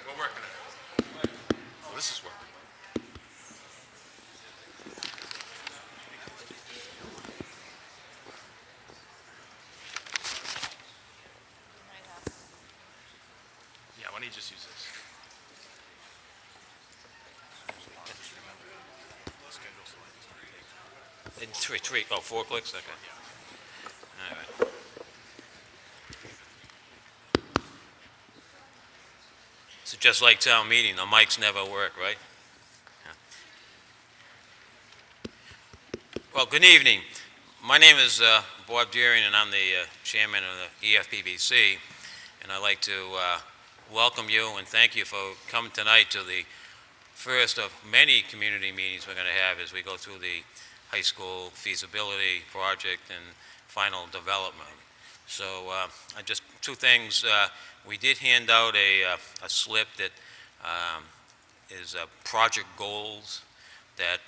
We're working on it. Oh, this is working. Yeah, why don't you just use this? Three. Oh, 4 clicks? Okay. All right. So just like town meeting, the mics never work, right? Well, good evening. My name is Bob Deering, and I'm the chairman of the EFPBC. And I'd like to welcome you and thank you for coming tonight to the first of many community meetings we're going to have as we go through the high school feasibility project and final development. So just two things. We did hand out a slip that is project goals that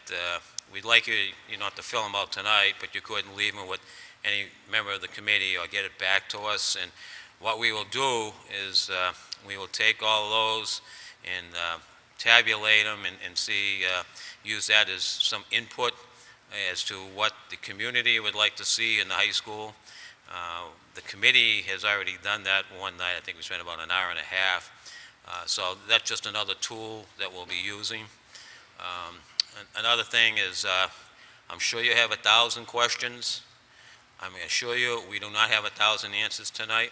we'd like you not to fill them out tonight, but you couldn't leave them with any member of the committee or get it back to us. And what we will do is we will take all those and tabulate them and see, use that as some input as to what the community would like to see in the high school. The committee has already done that one night. I think we spent about an hour and a half. So that's just another tool that we'll be using. Another thing is, I'm sure you have 1,000 questions. I'm going to assure you we do not have 1,000 answers tonight.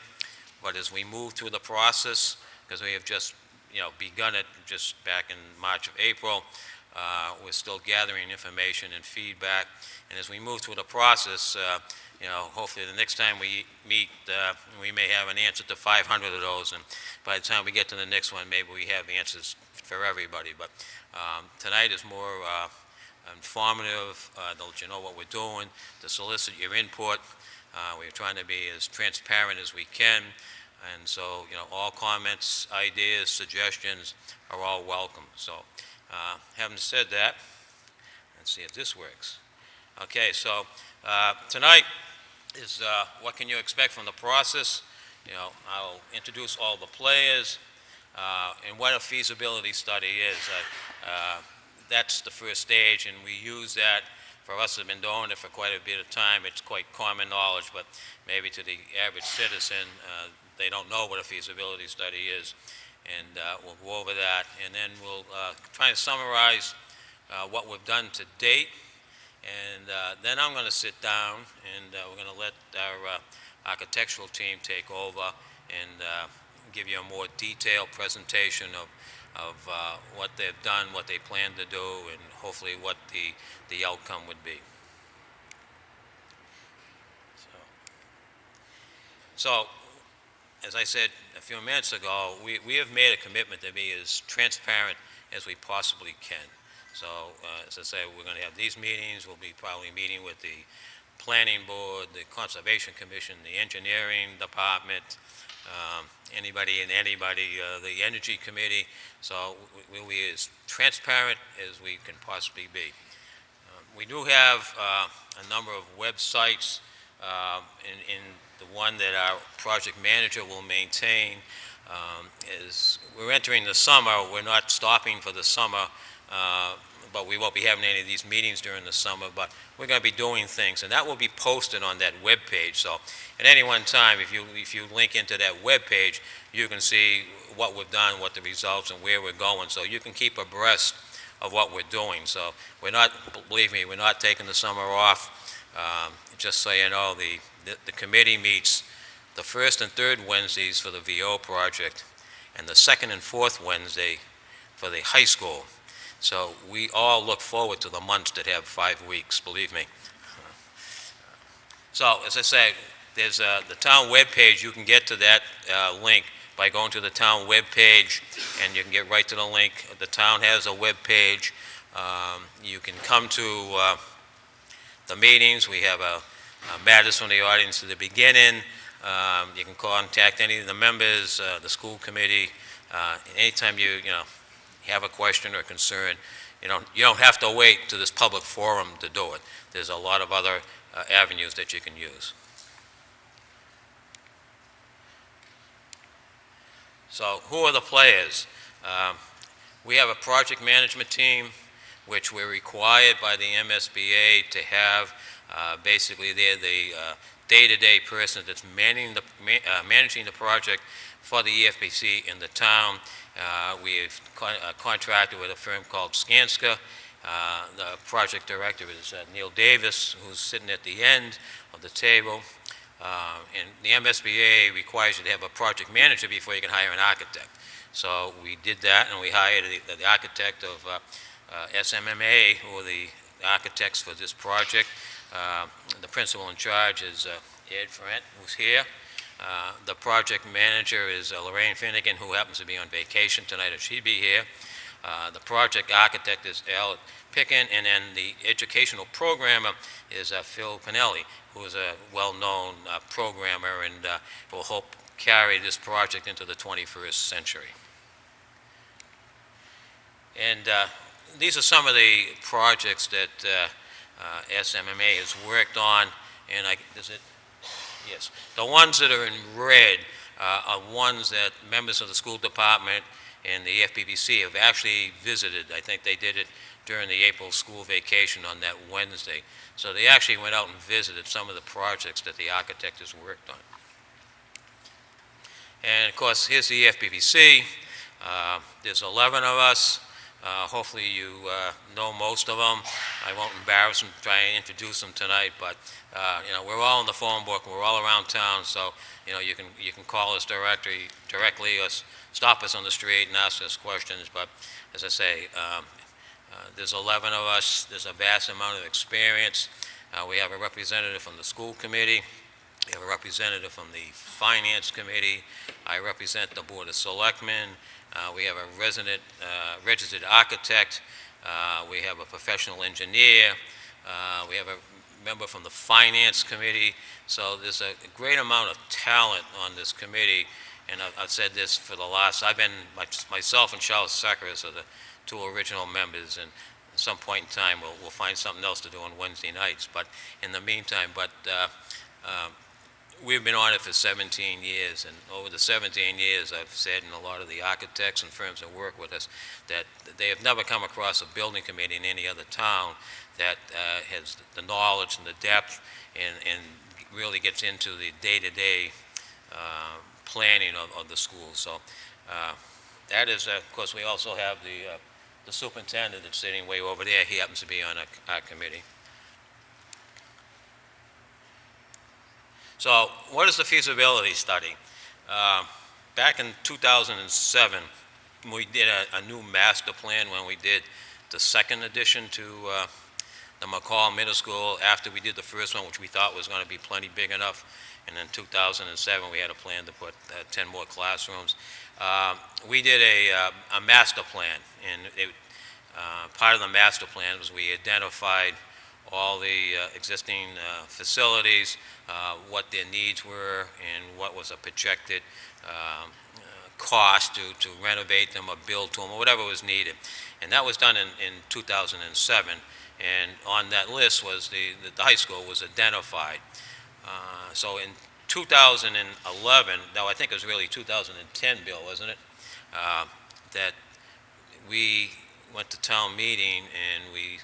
But as we move through the process, because we have just begun it just back in March of April, we're still gathering information and feedback. And as we move through the process, hopefully the next time we meet, we may have an answer to 500 of those. And by the time we get to the next one, maybe we have answers for everybody. But tonight is more informative, to let you know what we're doing, to solicit your input. We're trying to be as transparent as we can. And so, all comments, ideas, suggestions are all welcome. So, having said that, let's see if this works. Okay, so tonight is what can you expect from the process. I'll introduce all the players and what a feasibility study is. That's the first stage, and we use that. For us who have been doing it for quite a bit of time, it's quite common knowledge, but maybe to the average citizen, they don't know what a feasibility study is. And we'll go over that, and then we'll try to summarize what we've done to date. And then I'm going to sit down, and we're going to let our architectural team take over and give you a more detailed presentation of what they've done, what they plan to do, and hopefully what the outcome would be. So, as I said a few minutes ago, we have made a commitment to be as transparent as we possibly can. So, as I say, we're going to have these meetings. We'll be probably meeting with the Planning Board, the Conservation Commission, the Engineering Department, anybody, the Energy Committee. So we'll be as transparent as we can possibly be. We do have a number of websites in the one that our project manager will maintain. As we're entering the summer, we're not stopping for the summer, but we won't be having any of these meetings during the summer, but we're going to be doing things, and that will be posted on that web page. So at any one time, if you link into that web page, you can see what we've done, what the results, and where we're going, so you can keep abreast of what we're doing. So we're not, believe me, we're not taking the summer off. Just so you know, the committee meets the first and third Wednesdays for the VO project, and the second and fourth Wednesday for the high school. So we all look forward to the months that have 5 weeks, believe me. So, as I say, there's the town webpage. You can get to that link by going to the town webpage, and you can get right to the link. The town has a webpage. You can come to the meetings. We have matters from the audience at the beginning. You can contact any of the members, the school committee. Anytime you have a question or concern, you don't have to wait to this public forum to do it. There's a lot of other avenues that you can use. So who are the players? We have a project management team, which we're required by the MSBA to have. Basically, they're the day-to-day person that's managing the project for the EFPC in the town. We've contracted with a firm called Skanska. The project director is Neil Davis, who's sitting at the end of the table. And the MSBA requires you to have a project manager before you can hire an architect. So we did that, and we hired the architect of SMMA, who are the architects for this project. The principal in charge is Ed Ferrant, who's here. The project manager is Lorraine Finnegan, who happens to be on vacation tonight, if she'd be here. The project architect is Al Pickin, and then the educational programmer is Phil Pinelli, who is a well-known programmer and will help carry this project into the 21st century. And these are some of the projects that SMMA has worked on, and yes, the ones that are in red are ones that members of the school department and the FPPC have actually visited. I think they did it during the April school vacation on that Wednesday. So they actually went out and visited some of the projects that the architect has worked on. And of course, here's the FPPC. There's 11 of us. Hopefully you know most of them. I won't embarrass them, try and introduce them tonight, but we're all in the phone book, we're all around town, so you can call us directly or stop us on the street and ask us questions. But as I say, there's 11 of us. There's a vast amount of experience. We have a representative from the school committee. We have a representative from the finance committee. I represent the board of selectmen. We have a registered architect. We have a professional engineer. We have a member from the finance committee. So there's a great amount of talent on this committee. And I've said this for the last, myself and Charles Sakharas are the two original members, and at some point in time we'll find something else to do on Wednesday nights. But in the meantime, we've been on it for 17 years, and over the 17 years I've said, and a lot of the architects and firms that work with us, that they have never come across a building committee in any other town that has the knowledge and the depth and really gets into the day-to-day planning of the school. So that is, of course, we also have the superintendent that's sitting way over there. He happens to be on our committee. So what is the feasibility study? Back in 2007, we did a new master plan when we did the second addition to the McCall Middle School after we did the first one, which we thought was going to be plenty big enough. And in 2007, we had a plan to put 10 more classrooms. We did a master plan, and part of the master plan was we identified all the existing facilities, what their needs were, and what was a projected cost to renovate them or build to them or whatever was needed. And that was done in 2007. And on that list was the high school was identified. So in 2011, now I think it was really 2010, Bill, wasn't it? That we went to town meeting and we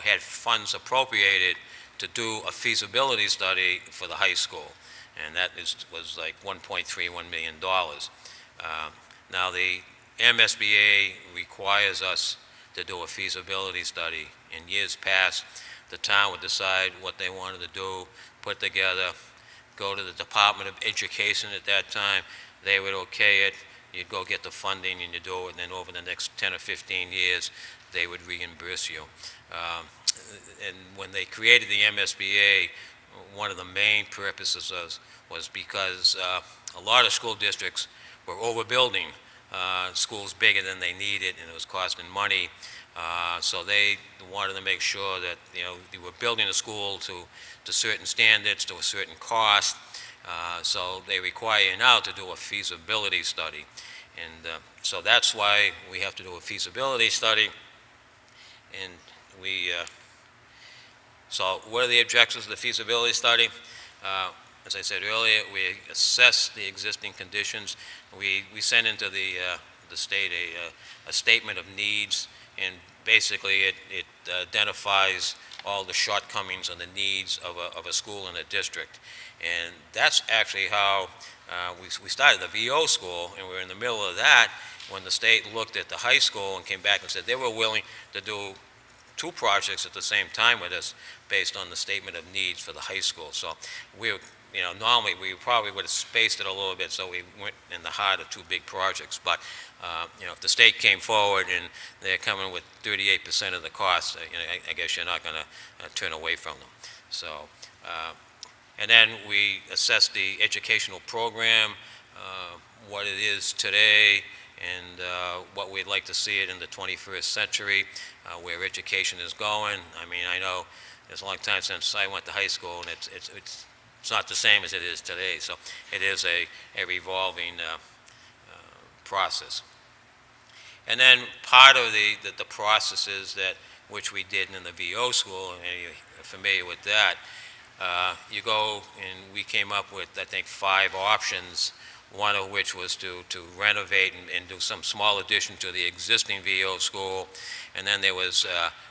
had funds appropriated to do a feasibility study for the high school, and that was like $1.31 million. Now the MSBA requires us to do a feasibility study. In years past, the town would decide what they wanted to do, put together, go to the Department of Education at that time. they would okay it, you'd go get the funding and you do it, and then over the next 10 or 15 years, they would reimburse you. Um, and when they created the MSBA, one of the main purposes was because a lot of school districts were overbuilding schools bigger than they needed, and it was costing money. So they wanted to make sure that, you were building a school to certain standards, to a certain cost. So they require you now to do a feasibility study. And so that's why we have to do a feasibility study. And so what are the objectives of the feasibility study? As I said earlier, we assess the existing conditions. We send into the state a statement of needs, and basically it identifies all the shortcomings and the needs of a school in a district. And that's actually how we started the VO school, and we were in the middle of that when the state looked at the high school and came back and said they were willing to do 2 projects at the same time with us based on the statement of needs for the high school. So normally we probably would have spaced it a little bit so we weren't in the heart of 2 big projects. But, if the state came forward and they're coming with 38% of the cost, I guess you're not going to turn away from them. So, and then we assess the educational program, what it is today, and what we'd like to see it in the 21st century, where education is going. I mean, I know it's a long time since I went to high school, and it's not the same as it is today. So it is a revolving process. And then part of the processes that which we did in the VO school, and you're familiar with that, you go and we came up with, I think, 5 options, one of which was to renovate and do some small addition to the existing VO school. And then there was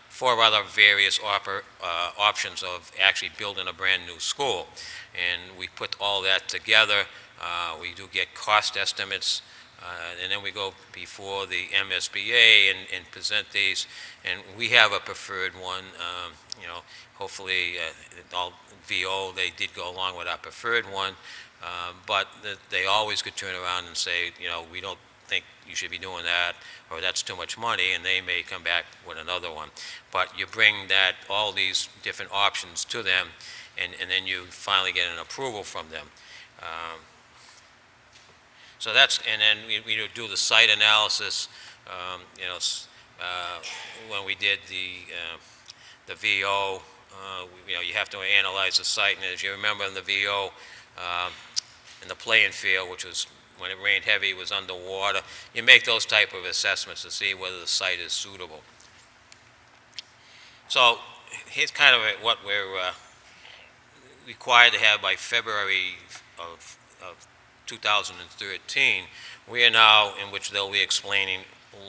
4 other various options of actually building a brand new school. And we put all that together. We do get cost estimates, and then we go before the MSBA and present these. And we have a preferred one. Hopefully, all VO, they did go along with our preferred one. But they always could turn around and say, we don't think you should be doing that, or that's too much money, and they may come back with another one. But you bring all these different options to them, and then you finally get an approval from them. So and then we do the site analysis. When we did the VO, you have to analyze the site, and as you remember in the VO, in the playing field, which was when it rained heavy, it was underwater. You make those type of assessments to see whether the site is suitable. So here's kind of what we're required to have by February of 2013. We are now, in which they'll be explaining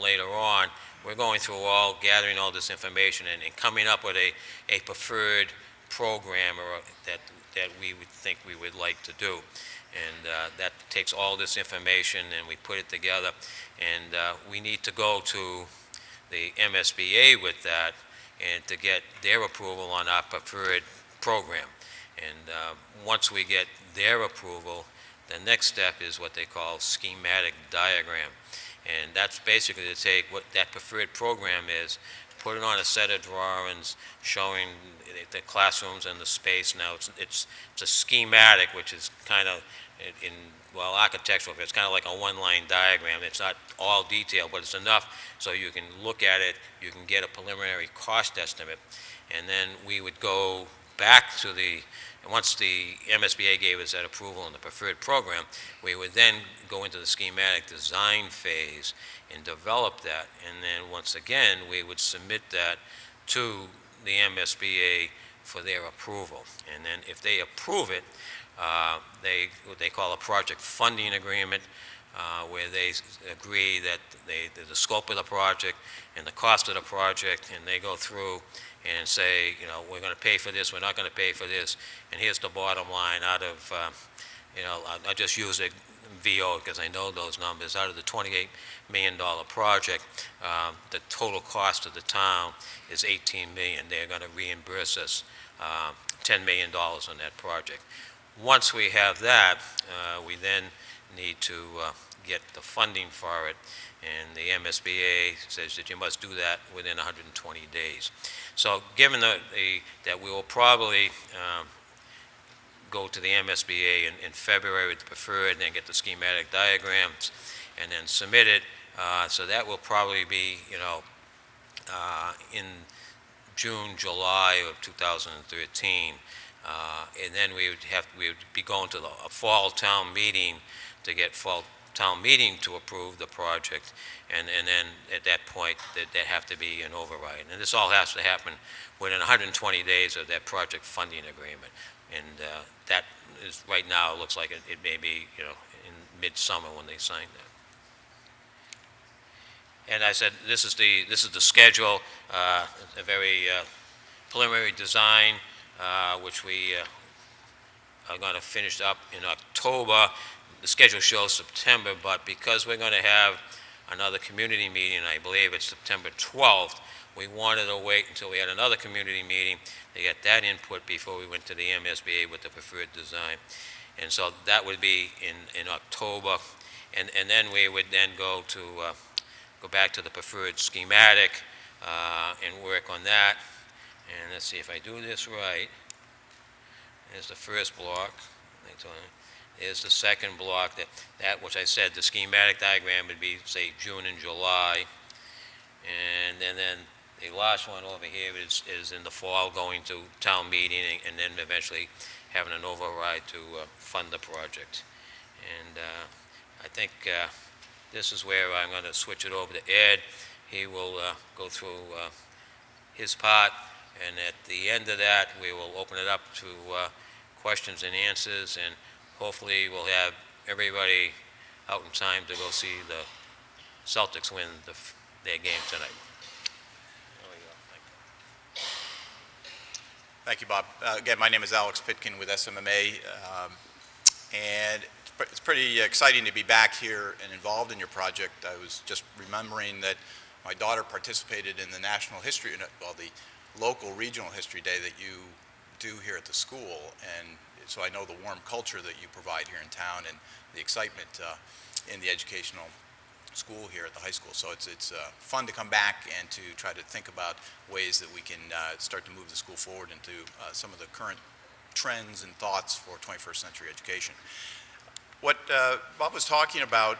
later on, we're going through gathering all this information and coming up with a preferred program that we would think we would like to do. And that takes all this information and we put it together. And we need to go to the MSBA with that and to get their approval on our preferred program. And once we get their approval, the next step is what they call schematic diagram. And that's basically to take what that preferred program is, put it on a set of drawings showing the classrooms and the space. Now it's a schematic, which is kind of architectural. It's kind of like a one-line diagram. It's not all detailed, but it's enough so you can look at it, you can get a preliminary cost estimate, and then we would go back to once the MSBA gave us that approval on the preferred program, we would then go into the schematic design phase and develop that. And then once again, we would submit that to the MSBA for their approval. And then if they approve it, what they call a project funding agreement, where they agree that the scope of the project and the cost of the project, and they go through and say, we're going to pay for this, we're not going to pay for this, and here's the bottom line out of, I'll just use a VO because I know those numbers. Out of the $28 million project, the total cost of the town is $18 million. They're going to reimburse us $10 million on that project. Once we have that, we then need to get the funding for it, and the MSBA says that you must do that within 120 days. So given that we will probably go to the MSBA in February with the preferred, and then get the schematic diagrams, and then submit it, so that will probably be, in June, July of 2013. And then we would be going to a fall town meeting to get fall town meeting to approve the project, and then at that point, there have to be an override. And this all has to happen within 120 days of that project funding agreement. And that is, right now, it looks like it may be, in midsummer when they sign that. And I said, this is the schedule, a very preliminary design, which we are going to finish up in October. The schedule shows September, but because we're going to have another community meeting, I believe it's September 12th, we wanted to wait until we had another community meeting to get that input before we went to the MSBA with the preferred design. And so that would be in October, and then we would then go back to the preferred schematic and work on that. And let's see if I do this right. There's the first block. There's the second block. That which I said, the schematic diagram would be, say, June and July. And then the last one over here is in the fall, going to town meeting, and then eventually having an override to fund the project. And I think this is where I'm going to switch it over to Ed. He will go through his part, and at the end of that, we will open it up to questions and answers, and hopefully we'll have everybody out in time to go see the Celtics win their game tonight. There we go. Thank you, Bob. Again, my name is Alex Pitkin with SMMA, and it's pretty exciting to be back here and involved in your project. I was just remembering that my daughter participated in the National History, well, the local regional history day that you do here at the school, and so I know the warm culture that you provide here in town and the excitement in the educational school here at the high school. So it's fun to come back and to try to think about ways that we can start to move the school forward into some of the current trends and thoughts for 21st century education. What Bob was talking about,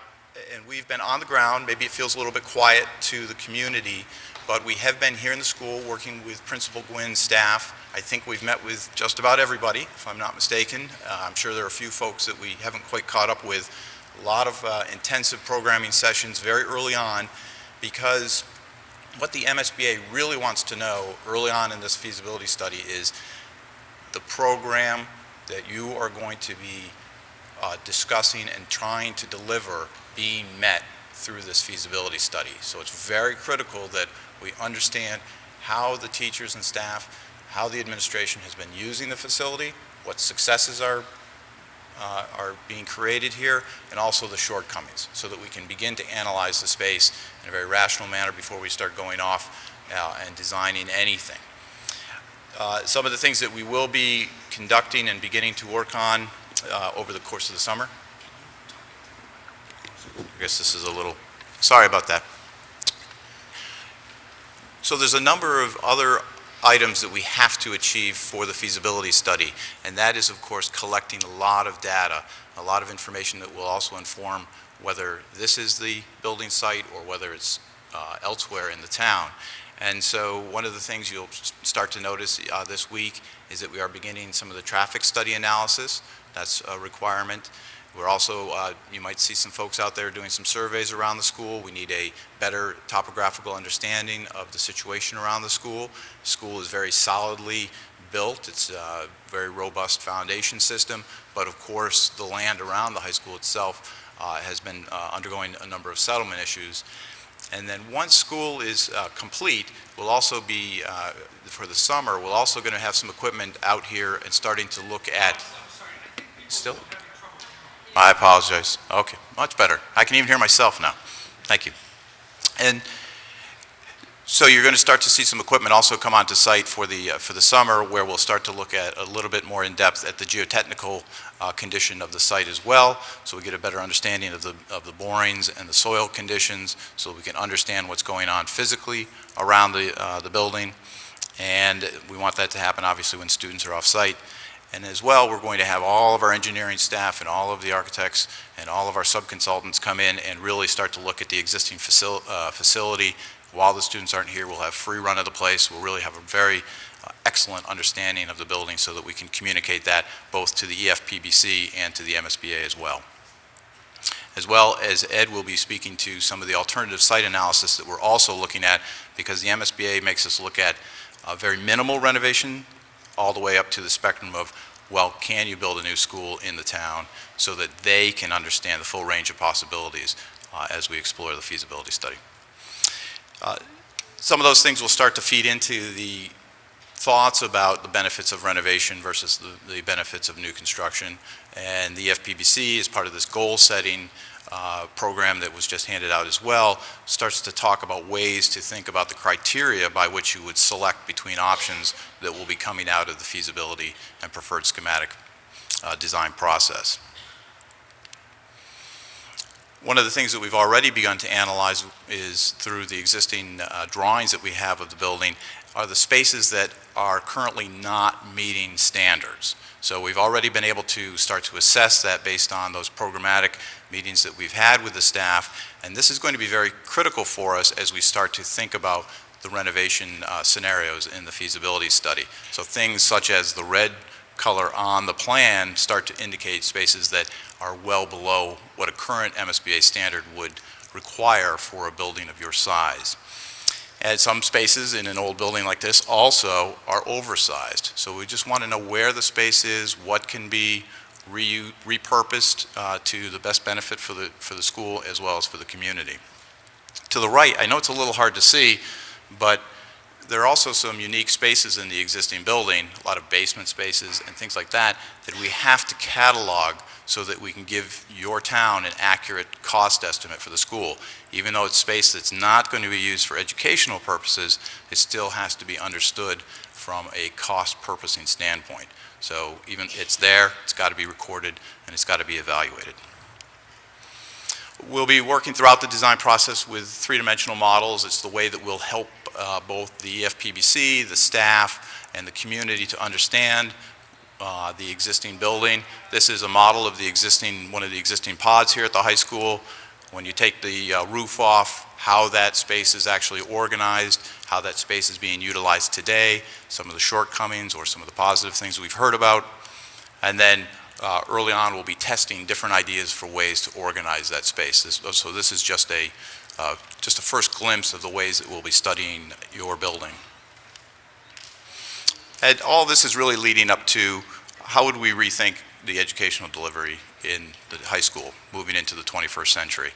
and we've been on the ground, maybe it feels a little bit quiet to the community, but we have been here in the school working with Principal Gwynn's staff. I think we've met with just about everybody, if I'm not mistaken. I'm sure there are a few folks that we haven't quite caught up with. A lot of intensive programming sessions very early on, because what the MSBA really wants to know early on in this feasibility study is the program that you are going to be discussing and trying to deliver being met through this feasibility study. So it's very critical that we understand how the teachers and staff, how the administration has been using the facility, what successes are being created here, and also the shortcomings, so that we can begin to analyze the space in a very rational manner before we start going off and designing anything. Some of the things that we will be conducting and beginning to work on over the course of the summer. I guess this is a little, sorry about that. So there's a number of other items that we have to achieve for the feasibility study, and that is, of course, collecting a lot of data, a lot of information that will also inform whether this is the building site or whether it's elsewhere in the town. And so one of the things you'll start to notice this week is that we are beginning some of the traffic study analysis. That's a requirement. We're also, you might see some folks out there doing some surveys around the school. We need a better topographical understanding of the situation around the school. The school is very solidly built. It's a very robust foundation system, but of course the land around the high school itself has been undergoing a number of settlement issues. And then once school is complete, we'll also be, for the summer, we're also going to have some equipment out here and starting to look at, still? I apologize. Okay, much better. I can even hear myself now. Thank you. And So you're going to start to see some equipment also come onto site for the summer, where we'll start to look at a little bit more in depth at the geotechnical condition of the site as well, so we get a better understanding of the borings and the soil conditions, so we can understand what's going on physically around the building. And we want that to happen obviously when students are off site. And as well, we're going to have all of our engineering staff and all of the architects and all of our sub-consultants come in and really start to look at the existing facility. While the students aren't here, we'll have free run of the place. We'll really have a very excellent understanding of the building so that we can communicate that both to the EFPBC and to the MSBA as well. As well as Ed will be speaking to some of the alternative site analysis that we're also looking at, because the MSBA makes us look at very minimal renovation all the way up to the spectrum of, well, can you build a new school in the town, so that they can understand the full range of possibilities as we explore the feasibility study. Some of those things will start to feed into the thoughts about the benefits of renovation versus the benefits of new construction. And the FPBC, as part of this goal-setting program that was just handed out as well, starts to talk about ways to think about the criteria by which you would select between options that will be coming out of the feasibility and preferred schematic design process. One of the things that we've already begun to analyze is through the existing drawings that we have of the building are the spaces that are currently not meeting standards. So we've already been able to start to assess that based on those programmatic meetings that we've had with the staff, and this is going to be very critical for us as we start to think about the renovation scenarios in the feasibility study. So things such as the red color on the plan start to indicate spaces that are well below what a current MSBA standard would require for a building of your size. And some spaces in an old building like this also are oversized. So we just want to know where the space is, what can be repurposed to the best benefit for the school as well as for the community. To the right, I know it's a little hard to see, but there are also some unique spaces in the existing building, a lot of basement spaces and things like that, that we have to catalog so that we can give your town an accurate cost estimate for the school. Even though it's space that's not going to be used for educational purposes, it still has to be understood from a cost purposing standpoint. So even it's there, it's got to be recorded, and it's got to be evaluated. We'll be working throughout the design process with three-dimensional models. It's the way that will help both the FPBC, the staff, and the community to understand the existing building. This is a model of the existing, one of the existing pods here at the high school. When you take the roof off, how that space is actually organized, how that space is being utilized today, some of the shortcomings or some of the positive things we've heard about. And then early on, we'll be testing different ideas for ways to organize that space. So this is just a first glimpse of the ways that we'll be studying your building. And all this is really leading up to how would we rethink the educational delivery in the high school moving into the 21st century?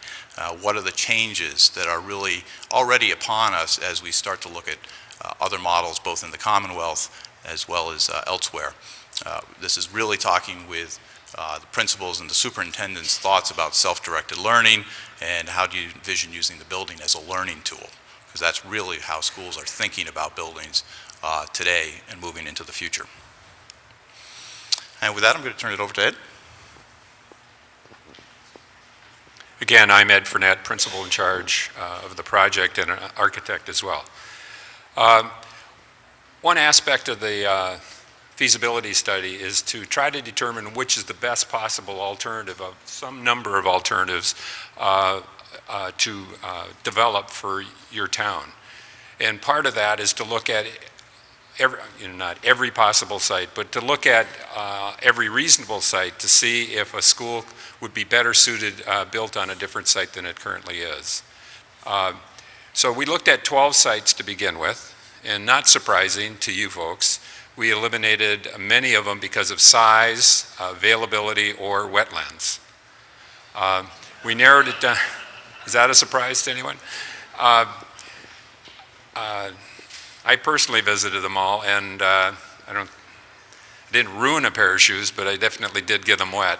What are the changes that are really already upon us as we start to look at other models both in the Commonwealth as well as elsewhere? This is really talking with the principals and the superintendent's thoughts about self-directed learning and how do you envision using the building as a learning tool, because that's really how schools are thinking about buildings today and moving into the future. And with that, I'm going to turn it over to Ed. Again, I'm Ed Fournette, principal in charge of the project and an architect as well. One aspect of the feasibility study is to try to determine which is the best possible alternative of some number of alternatives to develop for your town. And part of that is to look at not every possible site, but to look at every reasonable site to see if a school would be better suited built on a different site than it currently is. So we looked at 12 sites to begin with, and not surprising to you folks, we eliminated many of them because of size, availability, or wetlands. We narrowed it down. Is that a surprise to anyone? I personally visited them all, and I didn't ruin a pair of shoes, but I definitely did get them wet.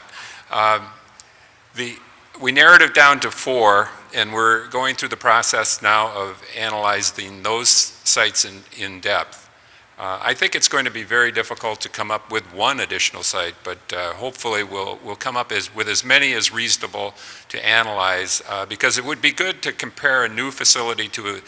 We narrowed it down to 4 and we're going through the process now of analyzing those sites in depth. I think it's going to be very difficult to come up with one additional site, but hopefully we'll come up with as many as reasonable to analyze, because it would be good to compare a new facility to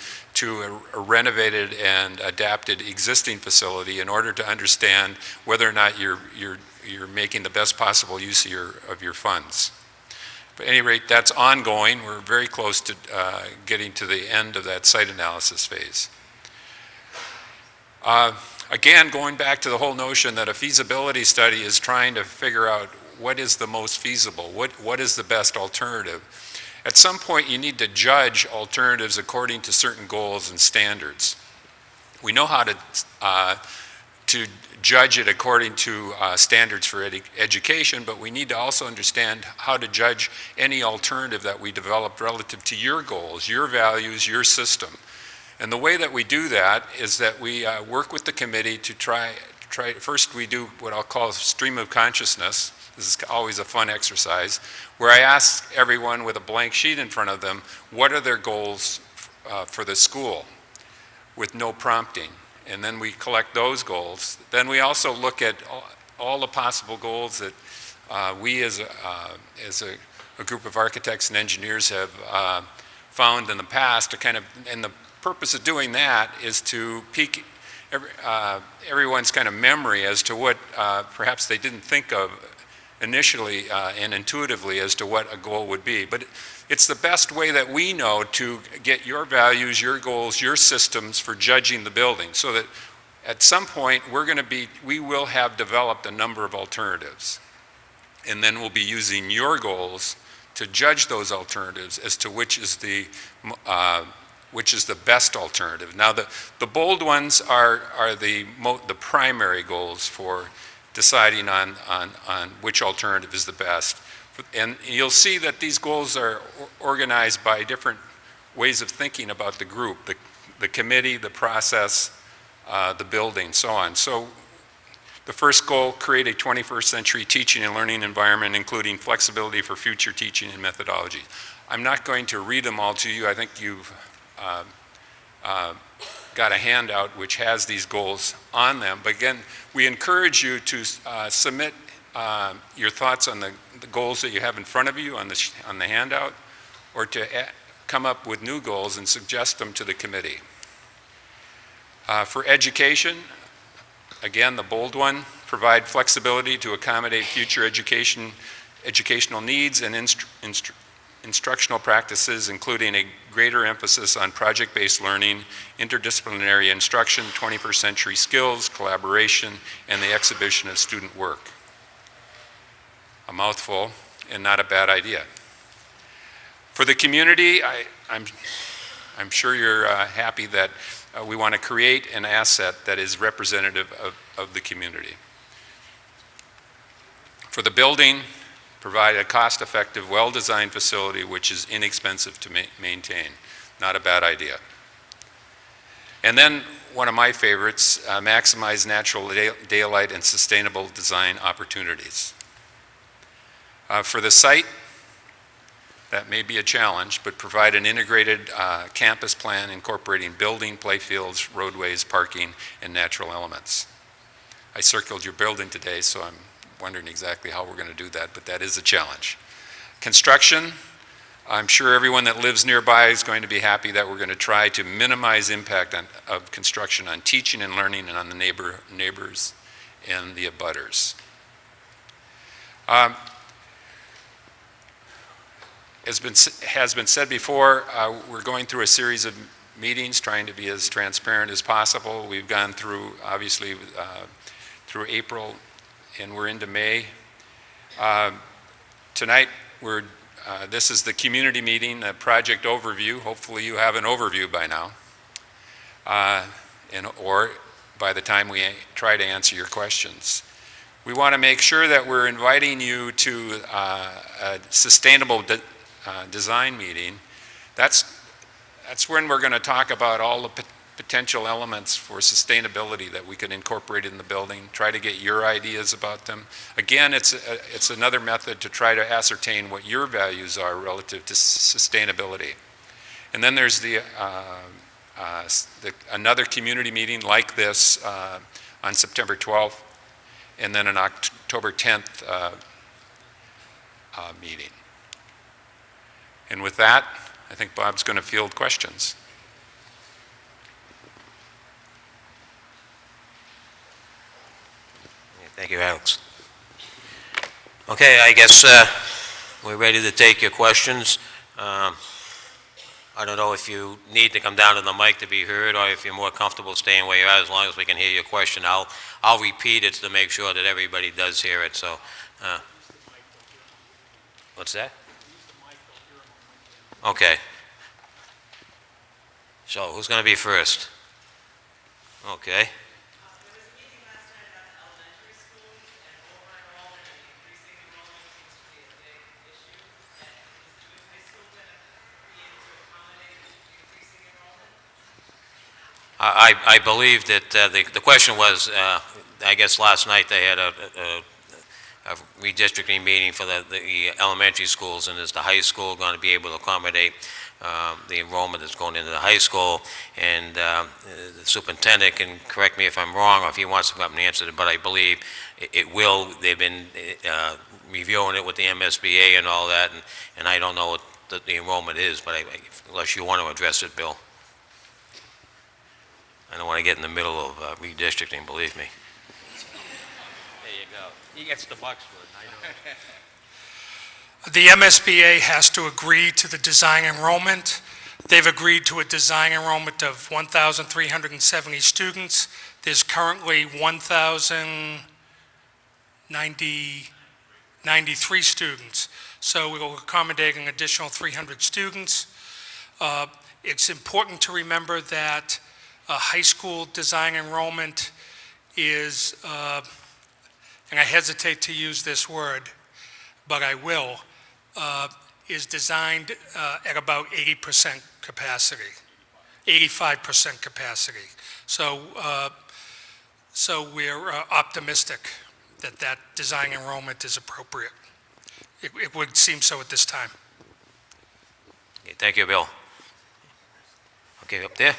a renovated and adapted existing facility in order to understand whether or not you're making the best possible use of your funds. But at any rate, that's ongoing. We're very close to getting to the end of that site analysis phase. Again, going back to the whole notion that a feasibility study is trying to figure out what is the most feasible, what is the best alternative. At some point, you need to judge alternatives according to certain goals and standards. We know how to judge it according to standards for education, but we need to also understand how to judge any alternative that we develop relative to your goals, your values, your system. And the way that we do that is that we work with the committee to try, first we do what I'll call stream of consciousness. This is always a fun exercise, where I ask everyone with a blank sheet in front of them, what are their goals for the school, with no prompting. And then we collect those goals. Then we also look at all the possible goals that we as a group of architects and engineers have found in the past to kind of, and the purpose of doing that is to pique everyone's kind of memory as to what perhaps they didn't think of initially and intuitively as to what a goal would be. But it's the best way that we know to get your values, your goals, your systems for judging the building, so that at some point we will have developed a number of alternatives. And then we'll be using your goals to judge those alternatives as to which is the best alternative. Now, the bold ones are the primary goals for deciding on which alternative is the best. And you'll see that these goals are organized by different ways of thinking about the group, the committee, the process, the building, so on. So the first goal, create a 21st century teaching and learning environment, including flexibility for future teaching and methodology. I'm not going to read them all to you. I think you've got a handout which has these goals on them. But again, we encourage you to submit your thoughts on the goals that you have in front of you on the handout, or to come up with new goals and suggest them to the committee. For education, again, the bold one, provide flexibility to accommodate future educational needs and instructional practices, including a greater emphasis on project-based learning, interdisciplinary instruction, 21st century skills, collaboration, and the exhibition of student work. A mouthful and not a bad idea. For the community, I'm sure you're happy that we want to create an asset that is representative of the community. For the building, provide a cost-effective, well-designed facility which is inexpensive to maintain. Not a bad idea. And then one of my favorites, maximize natural daylight and sustainable design opportunities. For the site, that may be a challenge, but provide an integrated campus plan incorporating building, playfields, roadways, parking, and natural elements. I circled your building today, so I'm wondering exactly how we're going to do that, but that is a challenge. Construction, I'm sure everyone that lives nearby is going to be happy that we're going to try to minimize impact of construction on teaching and learning and on the neighbors and the abutters. As has been said before, we're going through a series of meetings trying to be as transparent as possible. We've gone through, obviously, through April, and we're into May. Tonight, this is the community meeting, a project overview. Hopefully you have an overview by now, or by the time we try to answer your questions. We want to make sure that we're inviting you to a sustainable design meeting. That's when we're going to talk about all the potential elements for sustainability that we could incorporate in the building, try to get your ideas about them. Again, it's another method to try to ascertain what your values are relative to sustainability. And then there's another community meeting like this on September 12th, and then an October 10th meeting. And with that, I think Bob's going to field questions. Thank you, Alex. Okay, I guess we're ready to take your questions. I don't know if you need to come down to the mic to be heard, or if you're more comfortable staying where you're at, as long as we can hear your question. I'll repeat it to make sure that everybody does hear it. So, what's that? Okay. So, who's going to be first? Okay. I believe that the question was, I guess last night they had a redistricting meeting for the elementary schools, and is the high school going to be able to accommodate the enrollment that's going into the high school? And the superintendent can correct me if I'm wrong, or if he wants to come up and answer it, but I believe it will. They've been reviewing it with the MSBA and all that, and I don't know what the enrollment is, but unless you want to address it, Bill. I don't want to get in the middle of redistricting, believe me. There you go. He gets the bucks for it, I know. The MSBA has to agree to the design enrollment. They've agreed to a design enrollment of 1,370 students. There's currently 1,093 students. So we will accommodate an additional 300 students. It's important to remember that high school design enrollment is, and I hesitate to use this word, but I will, is designed at about 80% capacity, 85% capacity. So, we're optimistic that that design enrollment is appropriate. It would seem so at this time. Okay, thank you, Bill. Okay, up there.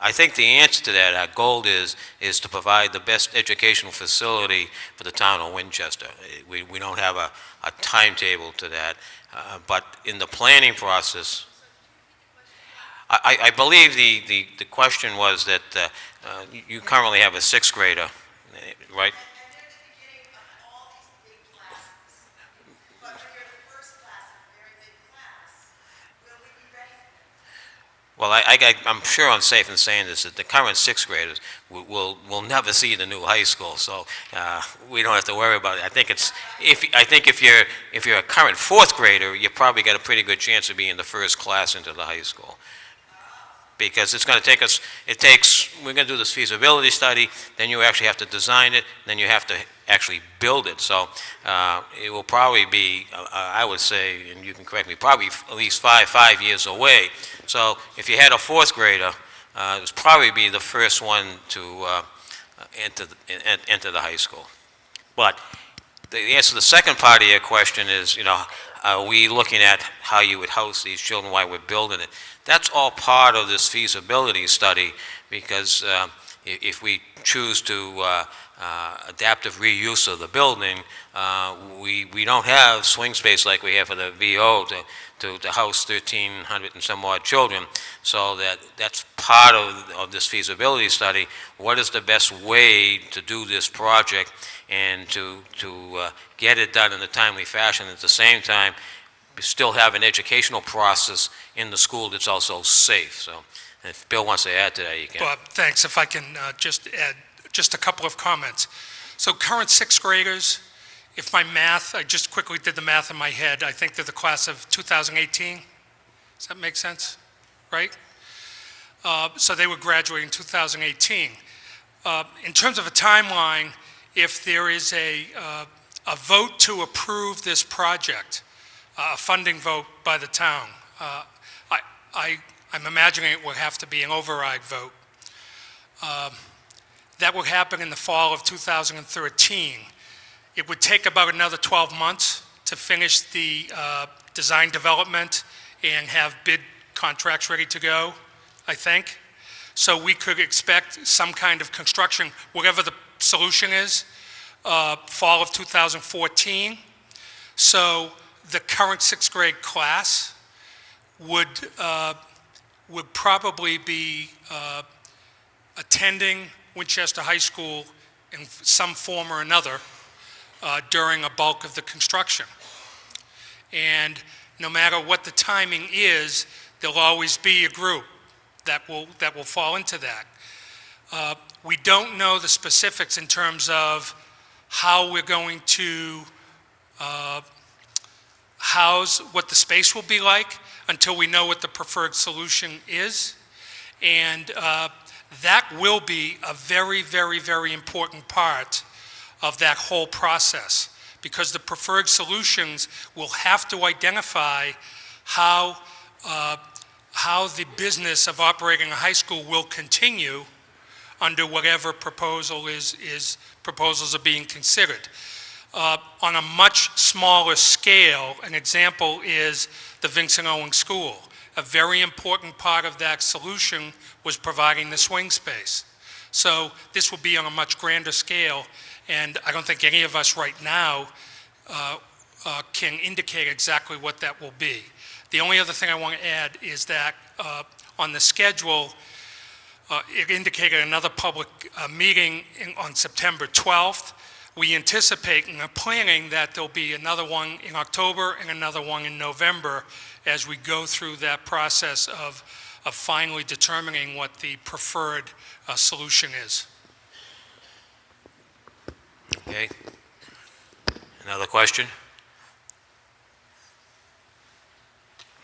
I think the answer to that, our goal is to provide the best educational facility for the town of Winchester. We don't have a timetable to that, but in the planning process, I believe the question was that you currently have a sixth grader, right? Well, I'm sure I'm safe in saying this, that the current sixth graders will never see the new high school, so we don't have to worry about it. I think if you're a current fourth grader, you probably got a pretty good chance of being the first class into the high school. Because it's going to take us, we're going to do this feasibility study, then you actually have to design it, then you have to actually build it. So it will probably be, I would say, and you can correct me, probably at least five years away. So if you had a fourth grader, it would probably be the first one to enter the high school. But the answer to the second part of your question is, are we looking at how you would house these children while we're building it? That's all part of this feasibility study, because if we choose to adaptive reuse of the building, we don't have swing space like we have for the VO to house 1,300 and some odd children. So that's part of this feasibility study. What is the best way to do this project and to get it done in a timely fashion, at the same time we still have an educational process in the school that's also safe. So if Bill wants to add to that, you can. Bob, thanks. If I can just add just a couple of comments. So current sixth graders, if my math, I just quickly did the math in my head, I think they're the class of 2018. Does that make sense? Right? So they would graduate in 2018. In terms of a timeline, if there is a vote to approve this project, a funding vote by the town, I'm imagining it will have to be an override vote. That will happen in the fall of 2013. It would take about another 12 months to finish the design development and have bid contracts ready to go, I think. So we could expect some kind of construction, whatever the solution is, fall of 2014. So the current sixth grade class would probably be attending Winchester High School in some form or another during a bulk of the construction. And no matter what the timing is, there'll always be a group that will fall into that. We don't know the specifics in terms of how we're going to house, what the space will be like, until we know what the preferred solution is. And that will be a very, very, very important part of that whole process, because the preferred solutions will have to identify how the business of operating a high school will continue under whatever proposals are being considered. On a much smaller scale, an example is the Vincent Owens School. A very important part of that solution was providing the swing space. So this will be on a much grander scale, and I don't think any of us right now can indicate exactly what that will be. The only other thing I want to add is that on the schedule, it indicated another public meeting on September 12th. We anticipate and are planning that there'll be another one in October and another one in November as we go through that process of finally determining what the preferred solution is. Okay. Another question?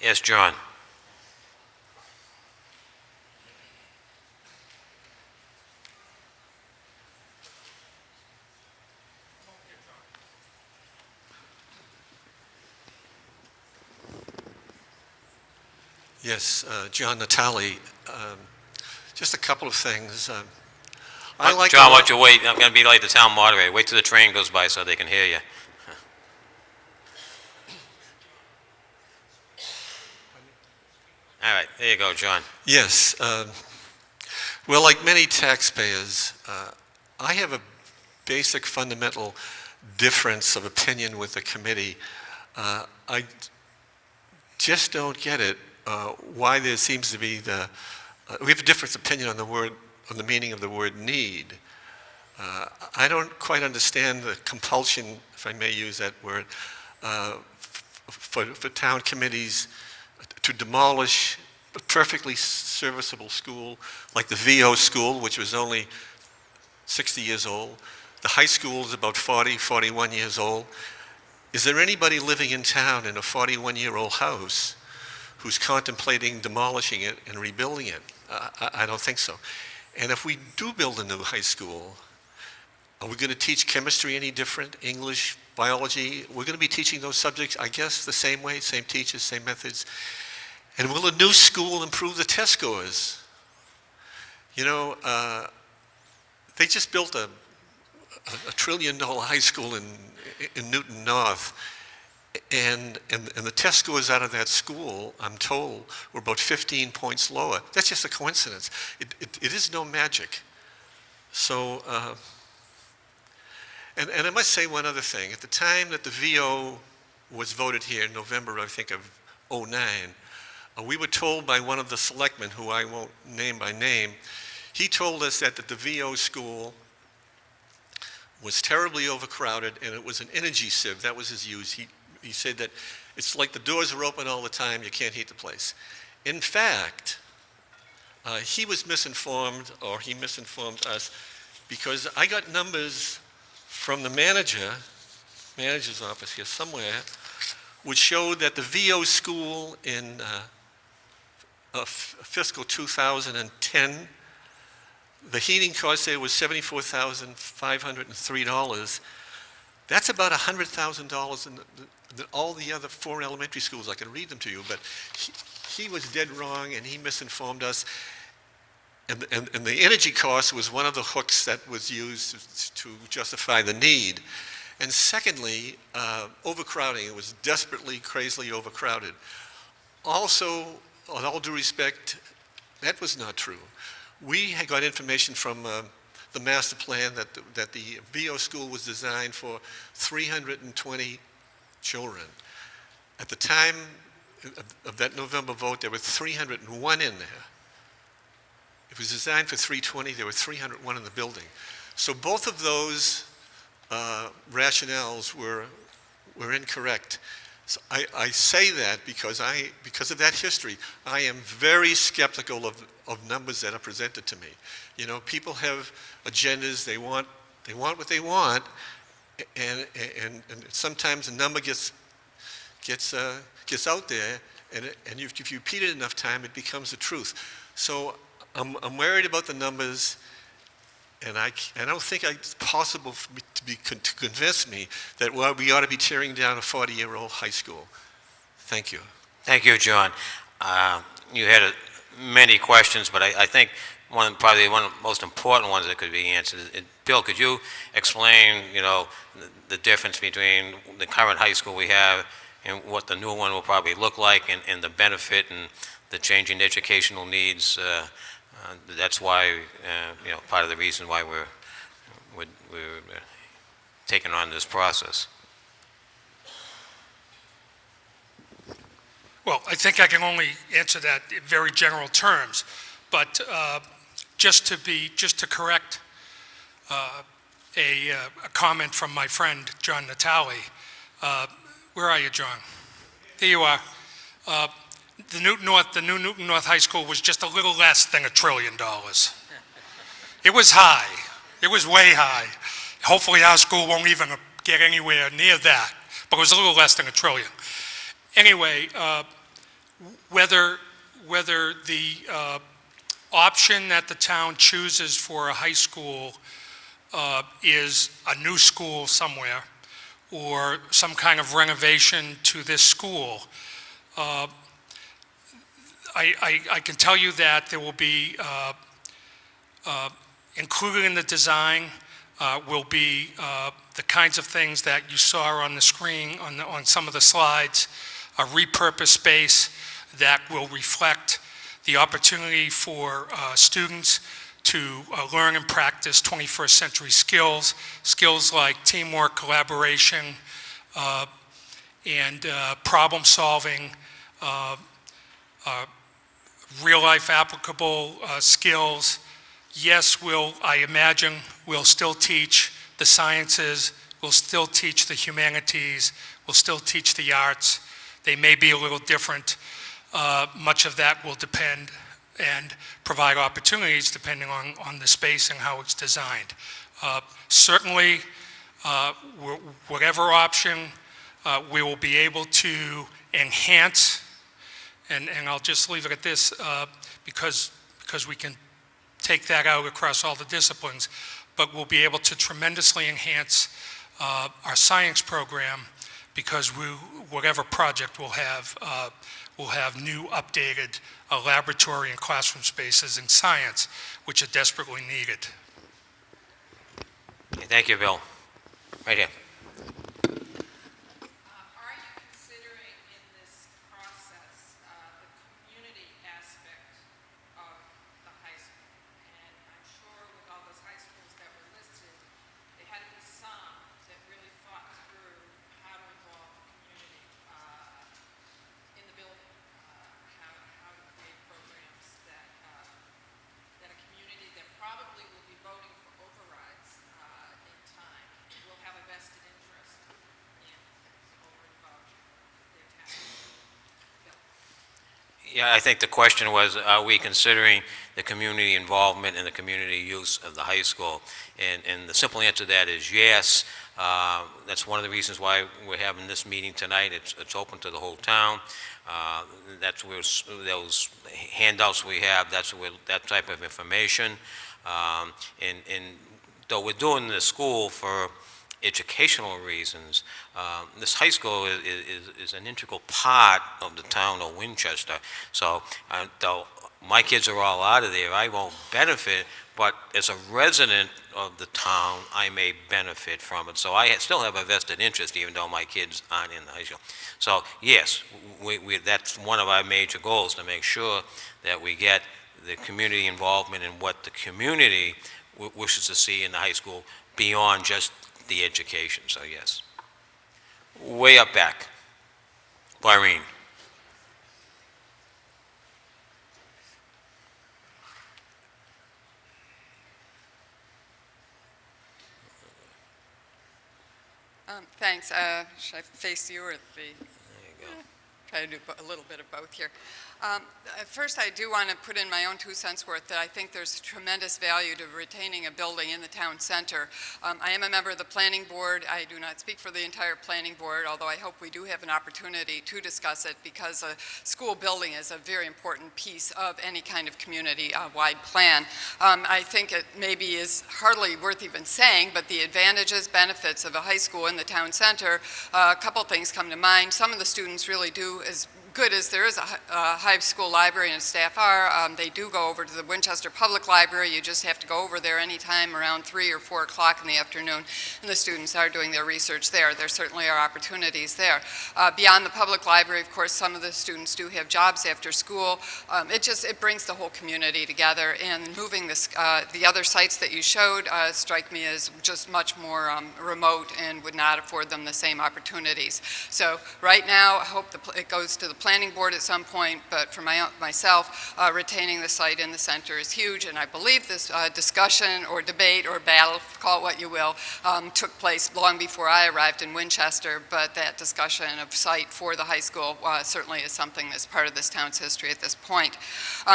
Yes, John. Yes, John Natale. Just a couple of things. John, why don't you wait? I'm going to be like the town moderator. Wait till the train goes by so they can hear you. All right, there you go, John. Yes. Well, like many taxpayers, I have a basic fundamental difference of opinion with the committee. I just don't get it, why there seems to be we have a different opinion on the meaning of the word need. I don't quite understand the compulsion, if I may use that word, for town committees to demolish a perfectly serviceable school like the VO school, which was only 60 years old. The high school is about 40, 41 years old. Is there anybody living in town in a 41-year-old house who's contemplating demolishing it and rebuilding it? I don't think so. And if we do build a new high school, are we going to teach chemistry any different, English, biology? We're going to be teaching those subjects, I guess, the same way, same teachers, same methods. And will a new school improve the test scores? You know, they just built $1 trillion high school in Newton North. And the test scores out of that school, I'm told, were about 15 points lower. That's just a coincidence. It is no magic. So, and I must say one other thing. At the time that the VO was voted here in November, I think, of '09, we were told by one of the selectmen, who I won't name by name, he told us that the VO school was terribly overcrowded and it was an energy sieve. That was his use. He said that it's like the doors are open all the time, you can't heat the place. In fact, he was misinformed, or he misinformed us, because I got numbers from the manager's office here somewhere, which showed that the VO school in fiscal 2010, the heating cost there was $74,503. That's about $100,000 in all the other 4 elementary schools. I can read them to you, but he was dead wrong, and he misinformed us. And the energy cost was one of the hooks that was used to justify the need. And secondly, overcrowding. It was desperately, crazily overcrowded. Also, with all due respect, that was not true. We had got information from the master plan that the VO school was designed for 320 children. At the time of that November vote, there were 301 in there. It was designed for 320, there were 301 in the building. So both of those rationales were incorrect. So I say that because of that history, I am very skeptical of numbers that are presented to me. You know, people have agendas, they want what they want, and sometimes a number gets out there, and if you repeat it enough time, it becomes the truth. So I'm worried about the numbers, and I don't think it's possible for me to convince me that we ought to be tearing down a 40-year-old high school. Thank you. Thank you, John. You had many questions, but I think probably one of the most important ones that could be answered. Bill, could you explain, the difference between the current high school we have and what the new one will probably look like, and the benefit and the changing educational needs? That's why, part of the reason why we're taking on this process. Well, I think I can only answer that in very general terms, but just to correct a comment from my friend John Natale. Where are you, John? There you are. The new Newton North High School was just a little less than $1 trillion. It was high. It was way high. Hopefully our school won't even get anywhere near that, but it was a little less than $1 trillion. Anyway, whether the option that the town chooses for a high school is a new school somewhere or some kind of renovation to this school, I can tell you that there will be included in the design will be the kinds of things that you saw on the screen on some of the slides, a repurposed space that will reflect the opportunity for students to learn and practice 21st century skills like teamwork, collaboration, and problem solving, real life applicable skills. Yes, I imagine we'll still teach the sciences, we'll still teach the humanities, we'll still teach the arts. They may be a little different. Much of that will depend and provide opportunities depending on the space and how it's designed. Certainly, whatever option, we will be able to enhance, and I'll just leave it at this because we can take that out across all the disciplines, but we'll be able to tremendously enhance our science program because whatever project we'll have new updated laboratory and classroom spaces in science, which are desperately needed. Okay, thank you, Bill. Right here. Are you considering in this process the community aspect of the high school? And I'm sure with all those high schools that were listed, there had to be some that really thought through how to involve the community in the building, how to create programs that a community that probably will be voting for overrides in time will have a vested interest in over and above their tax bill. Yeah, I think the question was, are we considering the community involvement and the community use of the high school? And the simple answer to that is yes. That's one of the reasons why we're having this meeting tonight. It's open to the whole town. That's where those handouts we have, that's where that type of information. And though we're doing the school for educational reasons, this high school is an integral part of the town of Winchester. So though my kids are all out of there, I won't benefit, but as a resident of the town, I may benefit from it. So I still have a vested interest, even though my kids aren't in the high school. So yes, that's one of our major goals, to make sure that we get the community involvement in what the community wishes to see in the high school beyond just the education. So yes. Way up back. Irene. Thanks. Should I face you or the? There you go. Try to do a little bit of both here. First, I do want to put in my own 2 cents worth that I think there's tremendous value to retaining a building in the town center. I am a member of the planning board. I do not speak for the entire planning board, although I hope we do have an opportunity to discuss it, because a school building is a very important piece of any kind of community-wide plan. I think it maybe is hardly worth even saying, but the advantages, benefits of a high school in the town center, a couple things come to mind. Some of the students really do, as good as there is a high school library and staff are, they do go over to the Winchester Public Library. You just have to go over there anytime around 3 or 4 o'clock in the afternoon, and the students are doing their research there. There certainly are opportunities there. Beyond the public library, of course, some of the students do have jobs after school. It brings the whole community together, and moving this, the other sites that you showed strike me as just much more remote and would not afford them the same opportunities. So right now, I hope it goes to the planning board at some point, but for myself, retaining the site in the center is huge, and I believe this discussion or debate or battle, call it what you will, took place long before I arrived in Winchester, but that discussion of site for the high school certainly is something that's part of this town's history at this point.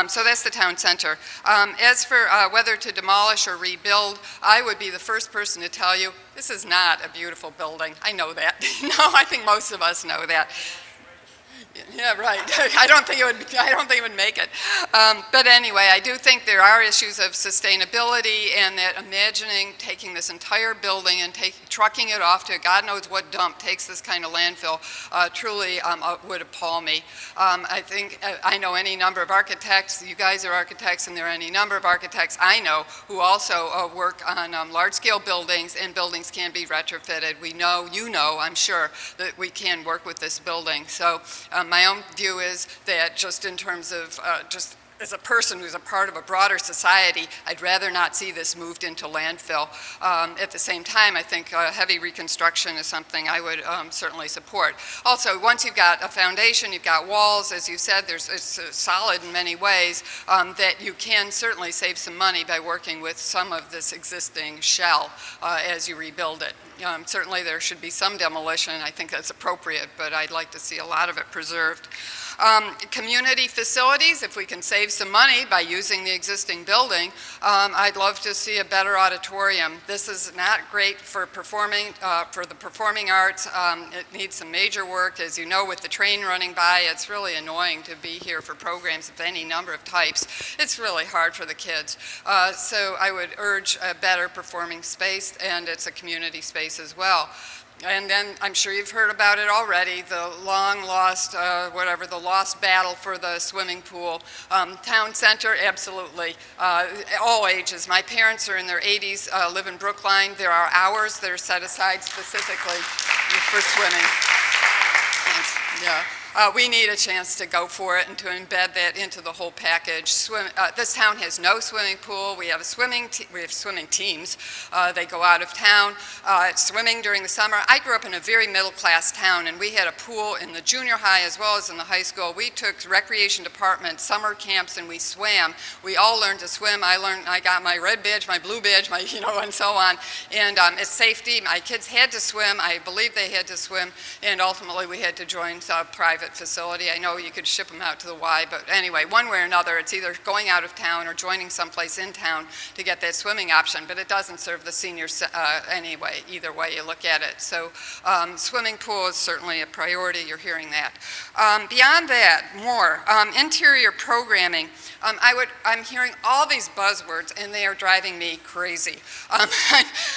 So that's the town center. As for whether to demolish or rebuild, I would be the first person to tell you, this is not a beautiful building. I know that. No, I think most of us know that. Yeah, right. I don't think it would make it. But anyway, I do think there are issues of sustainability, and that imagining taking this entire building and trucking it off to God knows what dump takes this kind of landfill truly would appall me. I think I know any number of architects. You guys are architects, and there are any number of architects I know who also work on large-scale buildings, and buildings can be retrofitted. We know, you know, I'm sure, that we can work with this building. So my own view is that just in terms of just as a person who's a part of a broader society, I'd rather not see this moved into landfill. At the same time, I think heavy reconstruction is something I would certainly support. Also, once you've got a foundation, you've got walls, as you said, it's solid in many ways, that you can certainly save some money by working with some of this existing shell as you rebuild it. Certainly there should be some demolition. I think that's appropriate, but I'd like to see a lot of it preserved. Community facilities, if we can save some money by using the existing building, I'd love to see a better auditorium. This is not great for the performing arts. It needs some major work. As you know, with the train running by, it's really annoying to be here for programs of any number of types. It's really hard for the kids. So I would urge a better performing space, and it's a community space as well. And then, I'm sure you've heard about it already, the long lost, the lost battle for the swimming pool. Town center, absolutely. All ages. My parents are in their 80s, live in Brookline. There are hours that are set aside specifically for swimming. Yeah. We need a chance to go for it and to embed that into the whole package. This town has no swimming pool. We have swimming teams. They go out of town swimming during the summer. I grew up in a very middle-class town, and we had a pool in the junior high as well as in the high school. We took recreation department summer camps, and we swam. We all learned to swim. I got my red badge, my blue badge, and so on. And it's safety. My kids had to swim. I believe they had to swim, and ultimately we had to join private facility. I know you could ship them out to the Y, but anyway, one way or another, it's either going out of town or joining someplace in town to get that swimming option, but it doesn't serve the seniors anyway, either way you look at it. So swimming pool is certainly a priority. You're hearing that. Beyond that, more. Interior programming. I'm hearing all these buzzwords, and they are driving me crazy.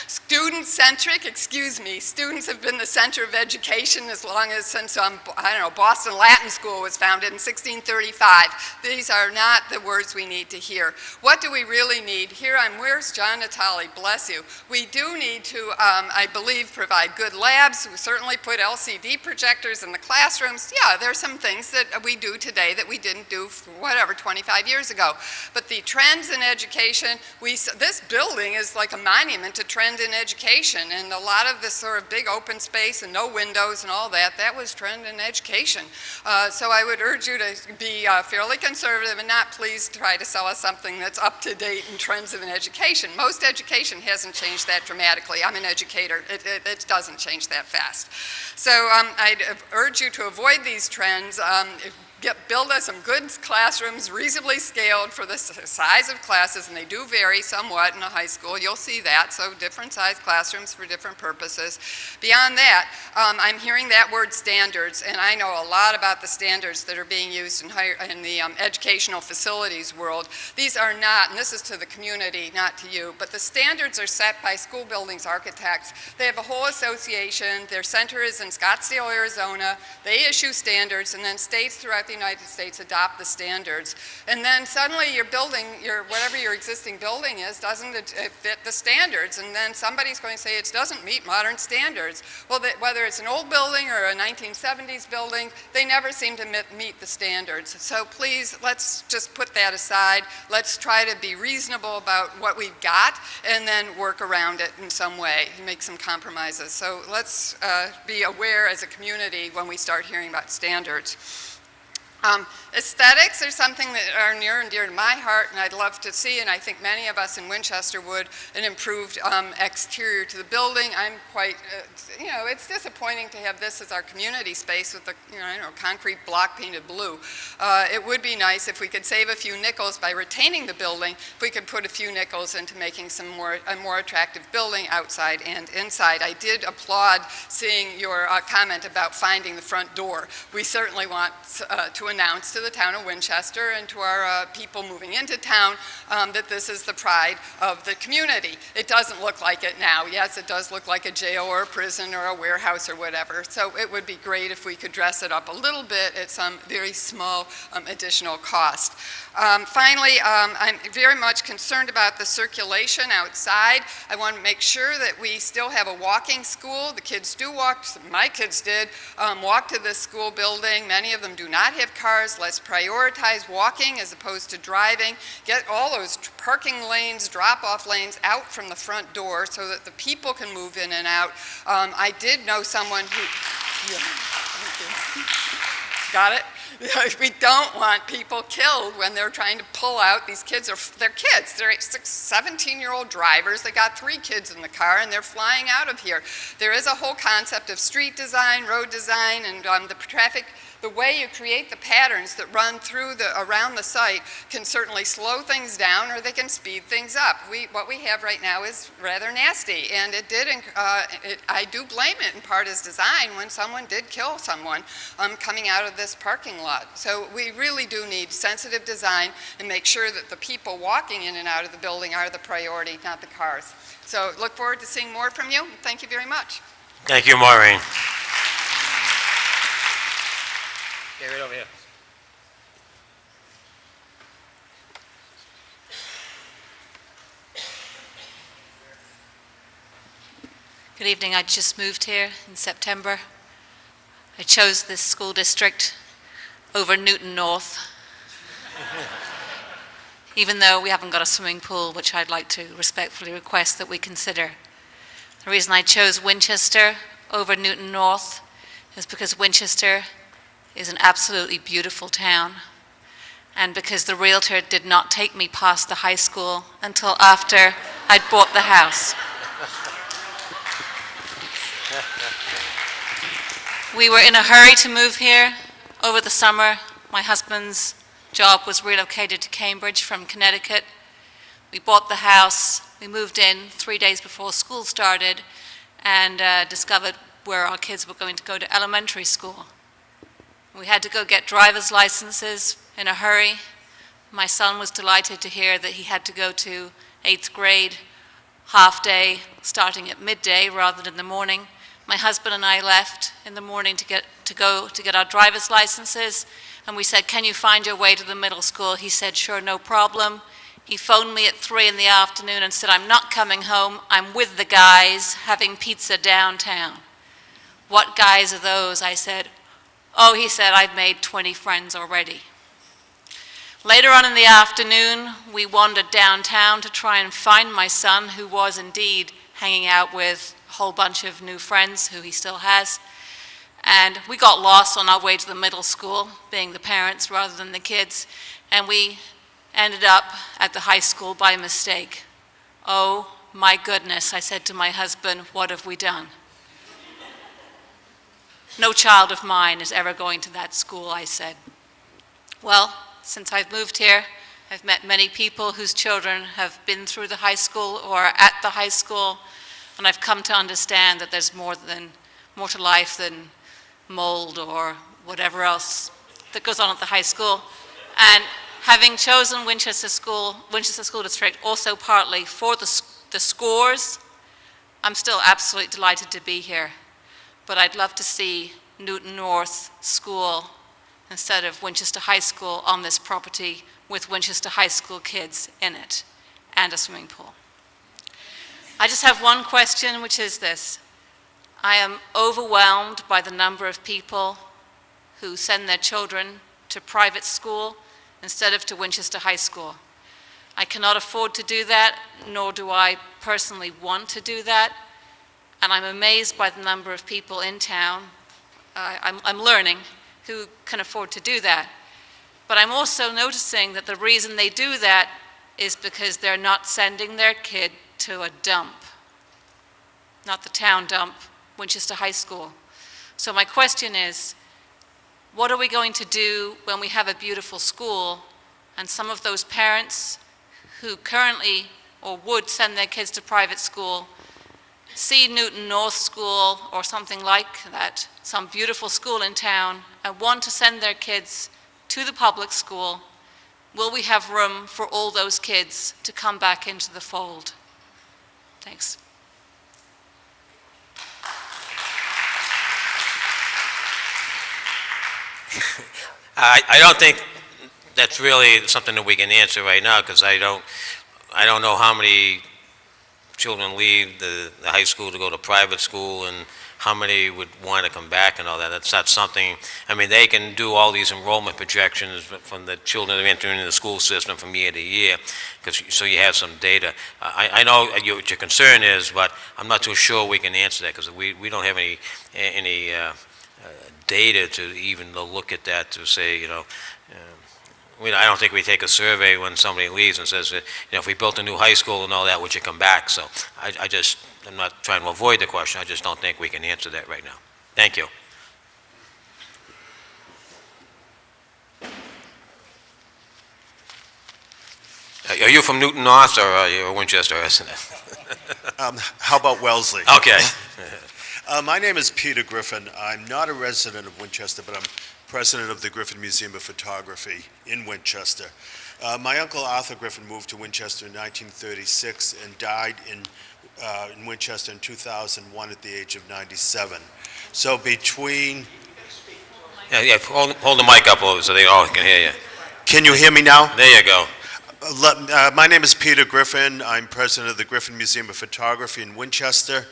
Student-centric, excuse me. Students have been the center of education since Boston Latin School was founded in 1635. These are not the words we need to hear. What do we really need? Where's John Natale? Bless you. We do need to, I believe, provide good labs. We certainly put LCD projectors in the classrooms. Yeah, there's some things that we do today that we didn't do, 25 years ago. But the trends in education, this building is like a monument to trend in education. And a lot of this sort of big open space and no windows and all that, that was trend in education. So I would urge you to be fairly conservative and not please try to sell us something that's up to date in trends in education. Most education hasn't changed that dramatically. I'm an educator. It doesn't change that fast. So I'd urge you to avoid these trends. Build us some good classrooms, reasonably scaled for the size of classes, and they do vary somewhat in a high school. You'll see that, so different size classrooms for different purposes. Beyond that, I'm hearing that word standards, and I know a lot about the standards that are being used in the educational facilities world. These are not, and this is to the community, not to you, but the standards are set by school buildings architects. They have a whole association. Their center is in Scottsdale, Arizona. They issue standards, and then states throughout the United States adopt the standards. And then suddenly your building, whatever your existing building is, doesn't fit the standards. And then somebody's going to say it doesn't meet modern standards. Well, whether it's an old building or a 1970s building, they never seem to meet the standards. So please, let's just put that aside. Let's try to be reasonable about what we've got and then work around it in some way and make some compromises. So let's be aware as a community when we start hearing about standards. Aesthetics are something that are near and dear to my heart, and I'd love to see, and I think many of us in Winchester would, an improved exterior to the building. I'm quite, it's disappointing to have this as our community space with the, concrete block painted blue. It would be nice if we could save a few nickels by retaining the building, if we could put a few nickels into making a more attractive building outside and inside. I did applaud seeing your comment about finding the front door. We certainly want to announce to the town of Winchester and to our people moving into town that this is the pride of the community. It doesn't look like it now. Yes, it does look like a jail or a prison or a warehouse or whatever. So it would be great if we could dress it up a little bit at some very small additional cost. Finally, I'm very much concerned about the circulation outside. I want to make sure that we still have a walking school. The kids do walk, my kids did, walk to this school building. Many of them do not have cars. Let's prioritize walking as opposed to driving. Get all those parking lanes, drop-off lanes out from the front door so that the people can move in and out. I did know someone who, got it? We don't want people killed when they're trying to pull out. These kids they're kids. They're 17-year-old drivers. They got 3 kids in the car, and they're flying out of here. There is a whole concept of street design, road design, and the traffic. The way you create the patterns that run through around the site can certainly slow things down, or they can speed things up. What we have right now is rather nasty, and I do blame it in part as design when someone did kill someone coming out of this parking lot. So we really do need sensitive design and make sure that the people walking in and out of the building are the priority, not the cars. So look forward to seeing more from you. Thank you very much. Thank you, Maureen. Okay, right over here. Good evening. I just moved here in September. I chose this school district over Newton North, even though we haven't got a swimming pool, which I'd like to respectfully request that we consider. The reason I chose Winchester over Newton North is because Winchester is an absolutely beautiful town, and because the realtor did not take me past the high school until after I'd bought the house. We were in a hurry to move here over the summer. My husband's job was relocated to Cambridge from Connecticut. We bought the house. We moved in 3 days before school started and discovered where our kids were going to go to elementary school. We had to go get driver's licenses in a hurry. My son was delighted to hear that he had to go to 8th grade half day starting at midday rather than the morning. My husband and I left in the morning to get our driver's licenses, and we said, "Can you find your way to the middle school?" He said, "Sure, no problem." He phoned me at 3 in the afternoon and said, "I'm not coming home. I'm with the guys having pizza downtown." "What guys are those?" I said. "Oh," he said, "I've made 20 friends already." Later on in the afternoon, we wandered downtown to try and find my son, who was indeed hanging out with a whole bunch of new friends who he still has. And we got lost on our way to the middle school, being the parents rather than the kids, and we ended up at the high school by mistake. "Oh my goodness," I said to my husband, "what have we done?" "No child of mine is ever going to that school," I said. Well, since I've moved here, I've met many people whose children have been through the high school or are at the high school, and I've come to understand that there's more to life than mold or whatever else that goes on at the high school. And having chosen Winchester School District also partly for the scores, I'm still absolutely delighted to be here. But I'd love to see Newton North School instead of Winchester High School on this property with Winchester High School kids in it and a swimming pool. I just have one question, which is this. I am overwhelmed by the number of people who send their children to private school instead of to Winchester High School. I cannot afford to do that, nor do I personally want to do that, and I'm amazed by the number of people in town, I'm learning, who can afford to do that. But I'm also noticing that the reason they do that is because they're not sending their kid to a dump, not the town dump, Winchester High School. So my question is, what are we going to do when we have a beautiful school and some of those parents who currently or would send their kids to private school see Newton North School or something like that, some beautiful school in town, and want to send their kids to the public school? Will we have room for all those kids to come back into the fold? Thanks. I don't think that's really something that we can answer right now, because I don't know how many children leave the high school to go to private school and how many would want to come back and all that. That's not something, I mean, they can do all these enrollment projections from the children that are entering the school system from year to year, so you have some data. I know what your concern is, but I'm not too sure we can answer that, because we don't have any data to even look at that to say, you know, I don't think we take a survey when somebody leaves and says, you know, if we built a new high school and all that, would you come back? So I'm not trying to avoid the question, I just don't think we can answer that right now. Thank you. Are you from Newton North or are you Winchester? How about Wellesley? Okay. My name is Peter Griffin. I'm not a resident of Winchester, but I'm president of the Griffin Museum of Photography in Winchester. My uncle Arthur Griffin moved to Winchester in 1936 and died in Winchester in 2001 at the age of 97. So between... Yeah, hold the mic up a little so they all can hear you. Can you hear me now? There you go. My name is Peter Griffin. I'm president of the Griffin Museum of Photography in Winchester.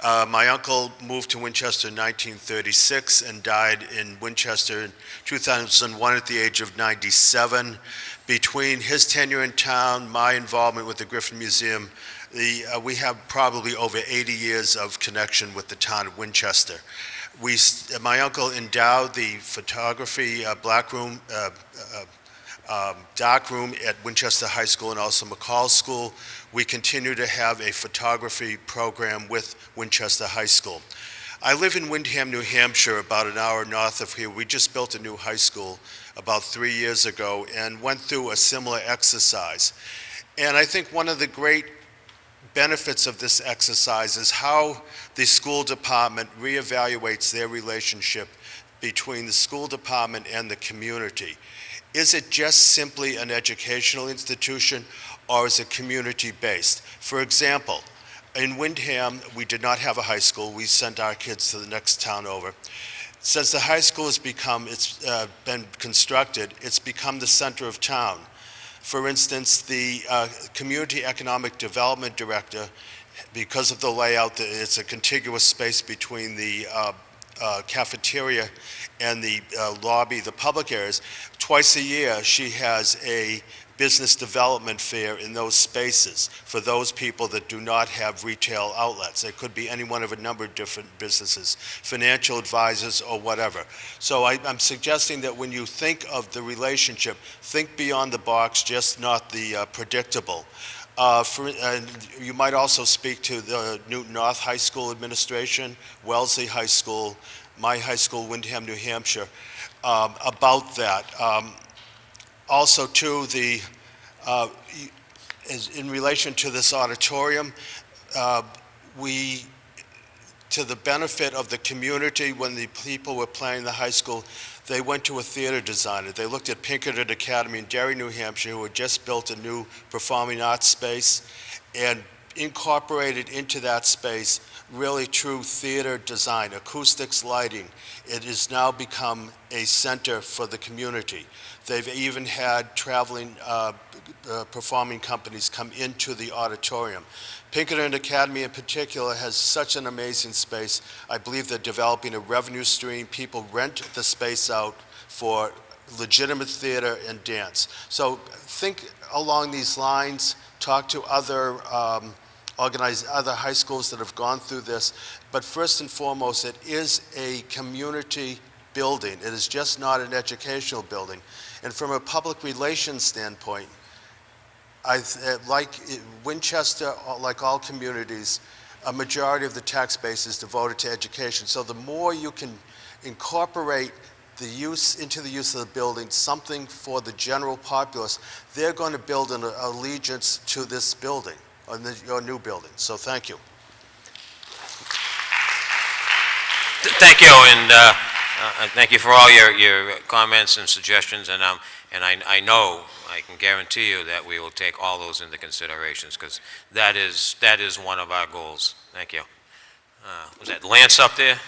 My uncle moved to Winchester in 1936 and died in Winchester in 2001 at the age of 97. Between his tenure in town, my involvement with the Griffin Museum, we have probably over 80 years of connection with the town of Winchester. My uncle endowed the photography dark room at Winchester High School and also McCall School. We continue to have a photography program with Winchester High School. I live in Windham, New Hampshire, about an hour north of here. We just built a new high school about 3 years ago and went through a similar exercise. And I think one of the great benefits of this exercise is how the school department reevaluates their relationship between the school department and the community. Is it just simply an educational institution, or is it community-based? For example, in Windham, we did not have a high school. We sent our kids to the next town over. Since the high school has been constructed, it's become the center of town. For instance, the Community Economic Development Director, because of the layout, it's a contiguous space between the cafeteria and the lobby, the public areas. Twice a year, she has a business development fair in those spaces for those people that do not have retail outlets. It could be any one of a number of different businesses, financial advisors or whatever. So I'm suggesting that when you think of the relationship, think beyond the box, just not the predictable. You might also speak to the Newton North High School administration, Wellesley High School, my high school, Windham, New Hampshire, about that. Also, too, in relation to this auditorium, to the benefit of the community, when the people were playing the high school, they went to a theater designer. They looked at Pinkerton Academy in Derry, New Hampshire, who had just built a new performing arts space, and incorporated into that space really true theater design, acoustics, lighting. It has now become a center for the community. They've even had traveling performing companies come into the auditorium. Pinkerton Academy in particular has such an amazing space. I believe they're developing a revenue stream. People rent the space out for legitimate theater and dance. So think along these lines, talk to other other high schools that have gone through this. But first and foremost, it is a community building. It is just not an educational building. And from a public relations standpoint, Winchester, like all communities, a majority of the tax base is devoted to education. So the more you can incorporate into the use of the building something for the general populace, they're going to build an allegiance to this building, or your new building. So thank you. Thank you, and thank you for all your comments and suggestions, and I know, I can guarantee you that we will take all those into considerations, because that is one of our goals. Thank you. Was that Lance up there?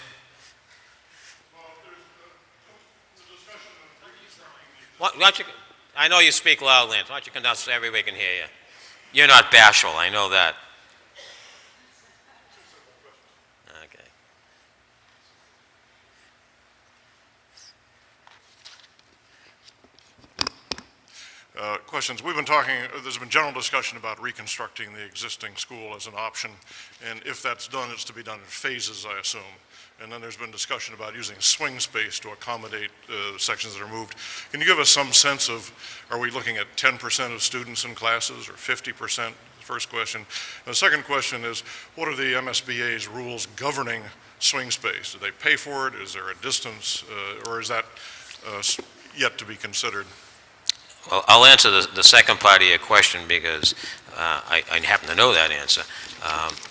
Why don't you, I know you speak loud, Lance. Why don't you come down so everybody can hear you? You're not bashful, I know that. Okay. Questions. We've been talking, there's been general discussion about reconstructing the existing school as an option, and if that's done, it's to be done in phases, I assume. And then there's been discussion about using swing space to accommodate sections that are moved. Can you give us some sense of, are we looking at 10% of students in classes or 50%? The first question. And the second question is, what are the MSBA's rules governing swing space? Do they pay for it? Is there a distance, or is that yet to be considered? Well, I'll answer the second part of your question because I happen to know that answer.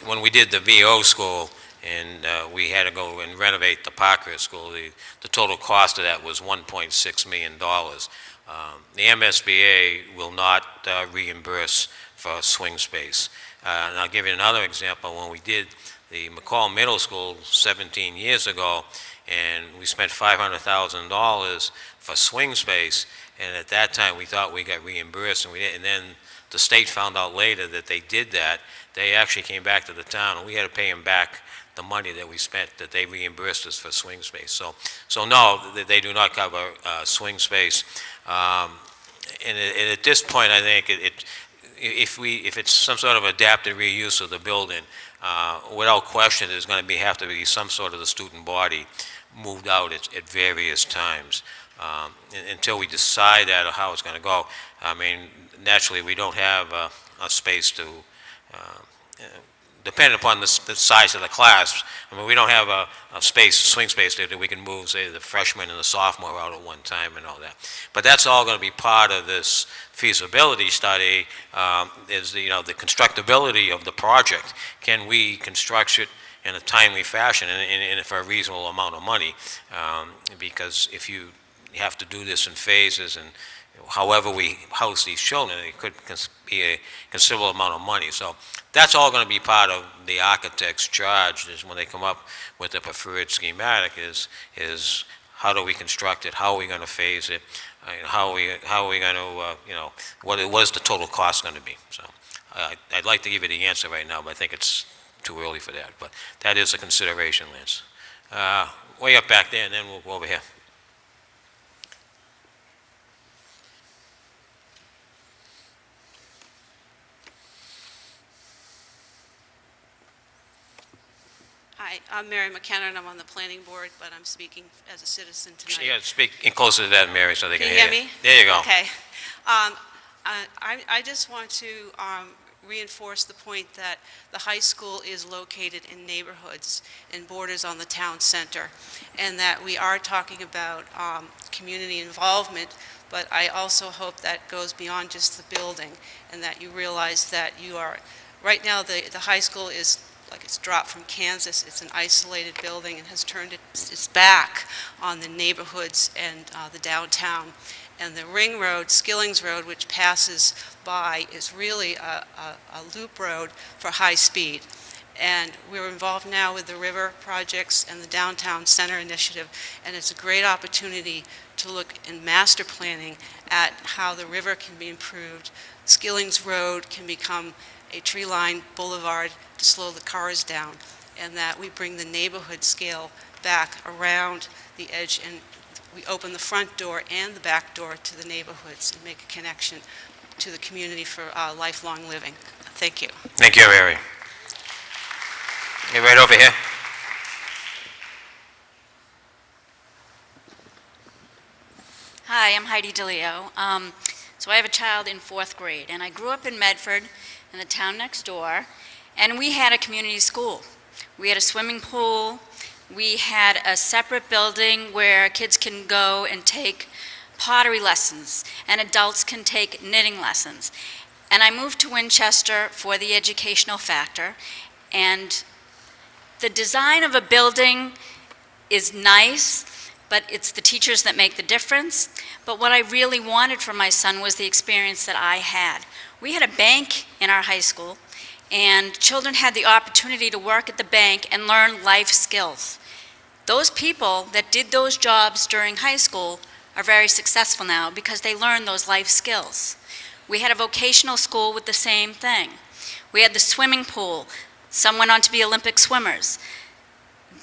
When we did the VO school, and we had to go and renovate the Parker School. The total cost of that was $1.6 million. The MSBA will not reimburse for swing space. And I'll give you another example. When we did the McCall Middle School 17 years ago, and we spent $500,000 for swing space, and at that time we thought we got reimbursed, and we didn't. And then the state found out later that they did that. They actually came back to the town, and we had to pay them back the money that we spent, that they reimbursed us for swing space. So no, they do not cover swing space. And at this point, I think if it's some sort of adaptive reuse of the building, without question, there's going to have to be some sort of the student body moved out at various times. Until we decide that or how it's going to go. I mean, naturally, we don't have a space to, depending upon the size of the class. I mean, we don't have a swing space there that we can move, say, the freshman and the sophomore out at one time and all that. But that's all going to be part of this feasibility study, is the constructability of the project. Can we construct it in a timely fashion and for a reasonable amount of money? Because if you have to do this in phases, and however we house these children, it could be a considerable amount of money. So that's all going to be part of the architect's charge, is when they come up with the preferred schematic, is how do we construct it, how are we going to phase it, how are we going to, what is the total cost going to be. So I'd like to give you the answer right now, but I think it's too early for that. But that is a consideration, Lance. Way up back there, and then we'll go over here. Hi, I'm Mary McKenna, and I'm on the planning board, but I'm speaking as a citizen tonight. You got to speak in closer to that, Mary, so they can Can you hear hear you. me? There you go. Okay. I just want to reinforce the point that the high school is located in neighborhoods and borders on the town center, and that we are talking about community involvement, but I also hope that goes beyond just the building, and that you realize that you are, right now the high school is like it's dropped from Kansas. It's an isolated building and has turned its back on the neighborhoods and the downtown. And the ring road, Skillings Road, which passes by, is really a loop road for high speed. And we're involved now with the river projects and the downtown center initiative, and it's a great opportunity to look in master planning at how the river can be improved. Skillings Road can become a tree-lined boulevard to slow the cars down, and that we bring the neighborhood scale back around the edge, and we open the front door and the back door to the neighborhoods and make a connection to the community for lifelong living. Thank you. Thank you, Mary. Get right over here. Hi, I'm Heidi DeLeo. So I have a child in 4th grade, and I grew up in Medford, in the town next door, and we had a community school. We had a swimming pool. We had a separate building where kids can go and take pottery lessons, and adults can take knitting lessons. And I moved to Winchester for the educational factor, and the design of a building is nice, but it's the teachers that make the difference. But what I really wanted for my son was the experience that I had. We had a bank in our high school, and children had the opportunity to work at the bank and learn life skills. Those people that did those jobs during high school are very successful now because they learned those life skills. We had a vocational school with the same thing. We had the swimming pool. Some went on to be Olympic swimmers.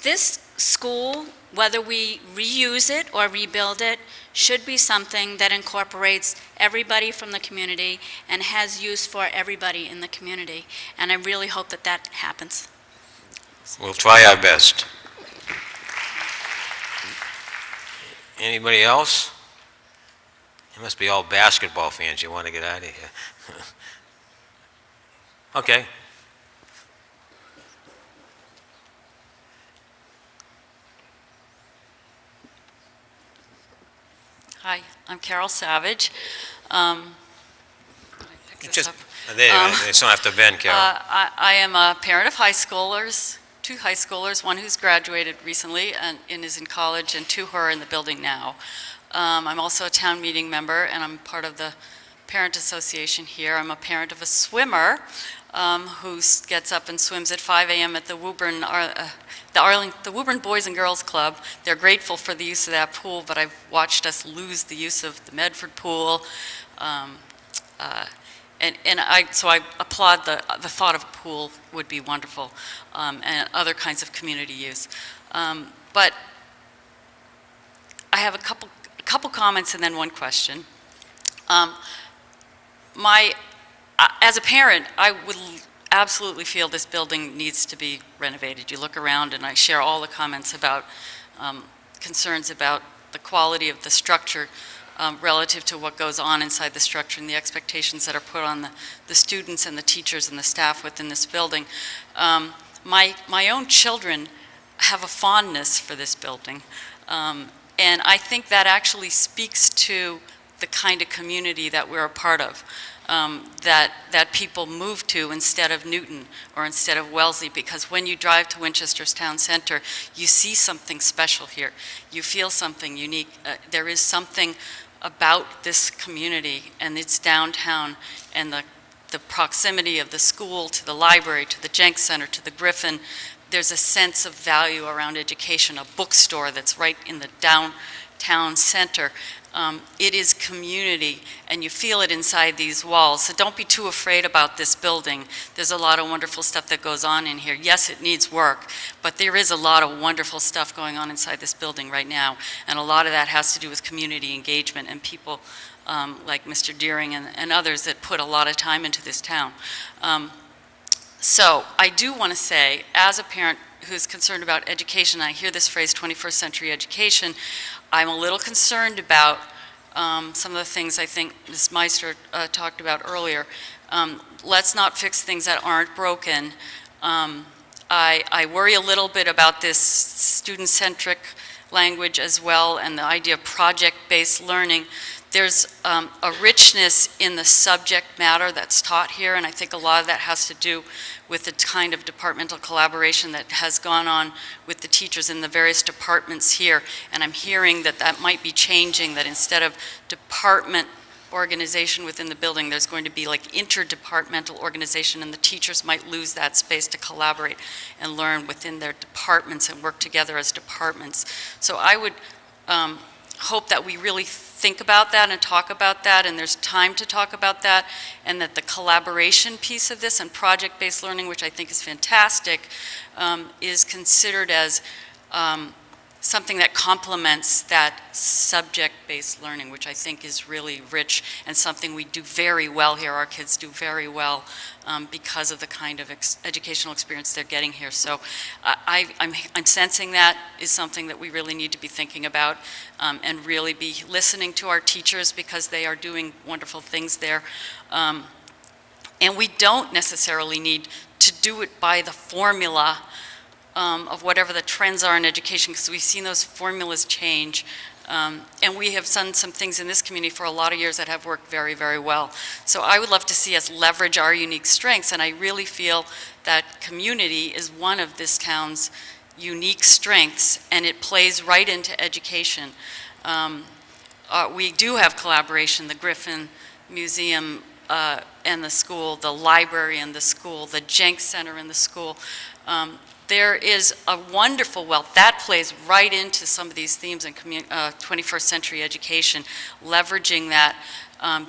This school, whether we reuse it or rebuild it, should be something that incorporates everybody from the community and has use for everybody in the community. And I really hope that that happens. We'll try our best. Anybody else? You must be all basketball fans. You want to get out of here. Okay. Hi, I'm Carol Savage. Just, there you go. They don't have to bend, Carol. I am a parent of high schoolers, two high schoolers, one who's graduated recently and is in college, and two who are in the building now. I'm also a town meeting member, and I'm part of the parent association here. I'm a parent of a swimmer who gets up and swims at 5 a.m. at the Woburn, the Woburn Boys and Girls Club. They're grateful for the use of that pool, but I've watched us lose the use of the Medford pool. So I applaud the thought of a pool would be wonderful, and other kinds of community use. But I have a couple comments and then one question. As a parent, I would absolutely feel this building needs to be renovated. You look around and I share all the comments about concerns about the quality of the structure relative to what goes on inside the structure and the expectations that are put on the students and the teachers and the staff within this building. My own children have a fondness for this building, and I think that actually speaks to the kind of community that we're a part of, that people move to instead of Newton or instead of Wellesley, because when you drive to Winchester's town center, you see something special here. You feel something unique. There is something about this community and its downtown and the proximity of the school to the library, to the Jenks Center, to the Griffin. There's a sense of value around education, a bookstore that's right in the downtown center. It is community, and you feel it inside these walls. So don't be too afraid about this building. There's a lot of wonderful stuff that goes on in here. Yes, it needs work, but there is a lot of wonderful stuff going on inside this building right now, and a lot of that has to do with community engagement and people like Mr. Deering and others that put a lot of time into this town. So I do want to say, as a parent who's concerned about education, I hear this phrase, 21st century education, I'm a little concerned about some of the things I think Ms. Meister talked about earlier. Let's not fix things that aren't broken. I worry a little bit about this student-centric language as well, and the idea of project-based learning. There's a richness in the subject matter that's taught here, and I think a lot of that has to do with the kind of departmental collaboration that has gone on with the teachers in the various departments here. And I'm hearing that that might be changing, that instead of department organization within the building, there's going to be like interdepartmental organization, and the teachers might lose that space to collaborate and learn within their departments and work together as departments. So I would hope that we really think about that and talk about that, and there's time to talk about that, and that the collaboration piece of this and project-based learning, which I think is fantastic, is considered as something that complements that subject-based learning, which I think is really rich and something we do very well here. Our kids do very well because of the kind of educational experience they're getting here. So I'm sensing that is something that we really need to be thinking about, and really be listening to our teachers, because they are doing wonderful things there. And we don't necessarily need to do it by the formula of whatever the trends are in education, because we've seen those formulas change. And we have done some things in this community for a lot of years that have worked very, very well. So I would love to see us leverage our unique strengths, and I really feel that community is one of this town's unique strengths, and it plays right into education. We do have collaboration, the Griffin Museum and the school, the library and the school, the Jenks Center and the school. There is a wonderful wealth that plays right into some of these themes in 21st century education, leveraging that,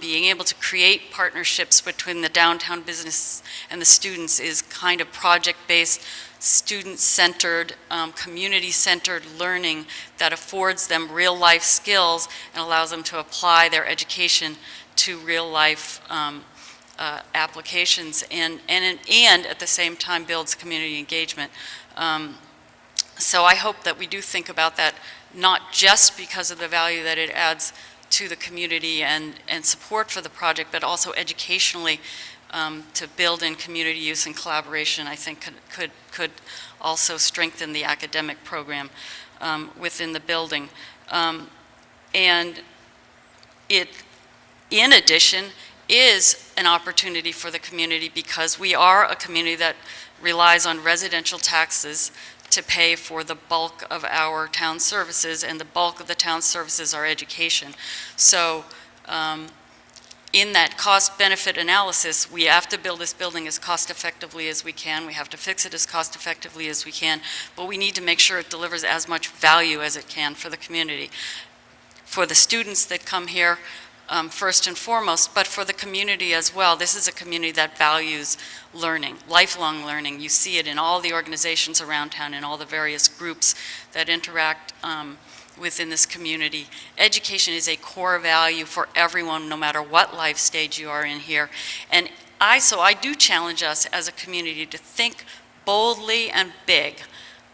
being able to create partnerships between the downtown business and the students is kind of project-based, student-centered, community-centered learning that affords them real-life skills and allows them to apply their education to real-life applications, and at the same time builds community engagement. So I hope that we do think about that, not just because of the value that it adds to the community and support for the project, but also educationally to build in community use and collaboration. I think could also strengthen the academic program within the building. And it, in addition, is an opportunity for the community because we are a community that relies on residential taxes to pay for the bulk of our town services, and the bulk of the town services are education. So in that cost-benefit analysis, we have to build this building as cost-effectively as we can. We have to fix it as cost-effectively as we can, but we need to make sure it delivers as much value as it can for the community. For the students that come here, first and foremost, but for the community as well. This is a community that values learning, lifelong learning. You see it in all the organizations around town and all the various groups that interact within this community. Education is a core value for everyone, no matter what life stage you are in here. And so I do challenge us as a community to think boldly and big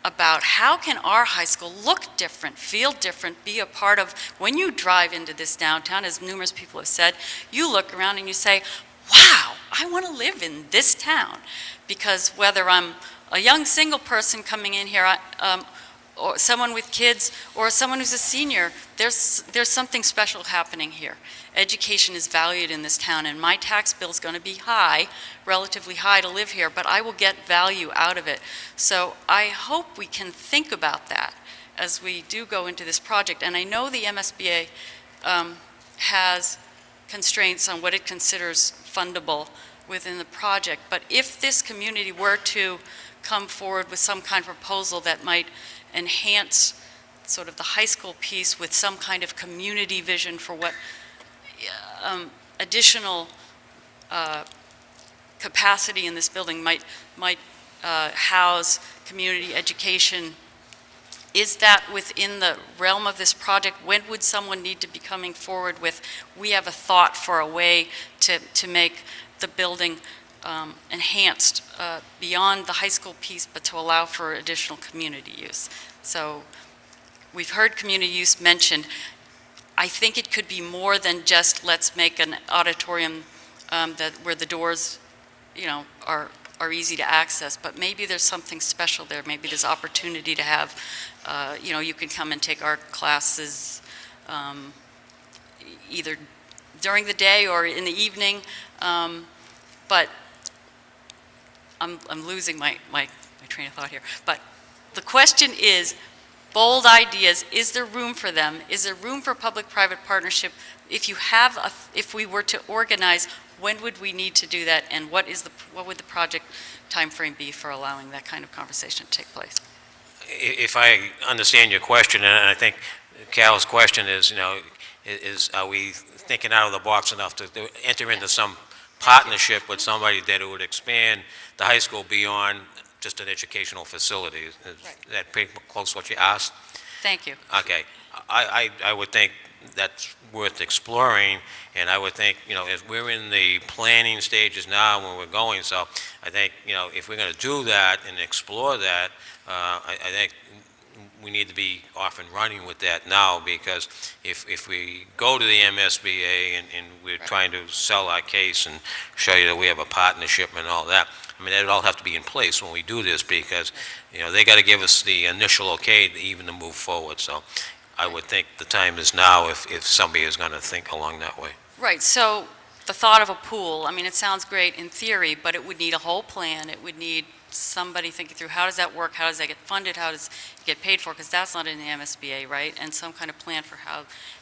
about how can our high school look different, feel different, be a part of, when you drive into this downtown, as numerous people have said, you look around and you say, wow, I want to live in this town. Because whether I'm a young single person coming in here, or someone with kids, or someone who's a senior, there's something special happening here. Education is valued in this town, and my tax bill is going to be high, relatively high to live here, but I will get value out of it. So I hope we can think about that as we do go into this project. And I know the MSBA has constraints on what it considers fundable within the project, but if this community were to come forward with some kind of proposal that might enhance sort of the high school piece with some kind of community vision for what additional capacity in this building might house community education. Is that within the realm of this project? When would someone need to be coming forward with, we have a thought for a way to make the building enhanced beyond the high school piece, but to allow for additional community use? So we've heard community use mentioned. I think it could be more than just let's make an auditorium where the doors, are easy to access, but maybe there's something special there. Maybe there's opportunity to have, you can come and take art classes either during the day or in the evening, but I'm losing my train of thought here. But the question is, bold ideas, is there room for them? Is there room for public-private partnership? If we were to organize, when would we need to do that, and what would the project timeframe be for allowing that kind of conversation to take place? If I understand your question, and I think Cal's question is, are we thinking out of the box enough to enter into some partnership with somebody that would expand the high school beyond just an educational facility? Is that pretty close to what you asked? Thank you. Okay. I would think that's worth exploring, and I would think, as we're in the planning stages now when we're going, so I think, if we're going to do that and explore that, I think we need to be off and running with that now, because if we go to the MSBA and we're trying to sell our case and show you that we have a partnership and all that, that would all have to be in place when we do this, because, they got to give us the initial okay to move forward. So I would think the time is now if somebody is going to think along that way. Right, so the thought of a pool, it sounds great in theory, but it would need a whole plan. It would need somebody thinking through, how does that work? How does that get funded? How does it get paid for? Because that's not in the MSBA, right? And some kind of plan for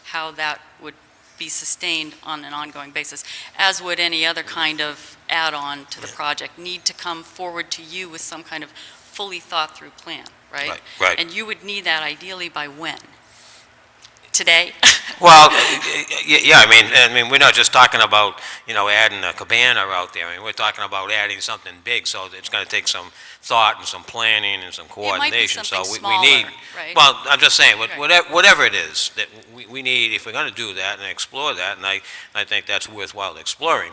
how that would be sustained on an ongoing basis, as would any other kind of add-on to the project, need to come forward to you with some kind of fully thought-through plan, right? Right. And you would need that ideally by when? Today? Well, yeah, we're not just talking about, adding a cabana out there. We're talking about adding something big, so it's going to take some thought and some planning and some coordination. It might be something so we smaller, need, right? well, I'm just saying, Right. whatever it is that we need, if we're going to do that and explore that, and I think that's worthwhile exploring,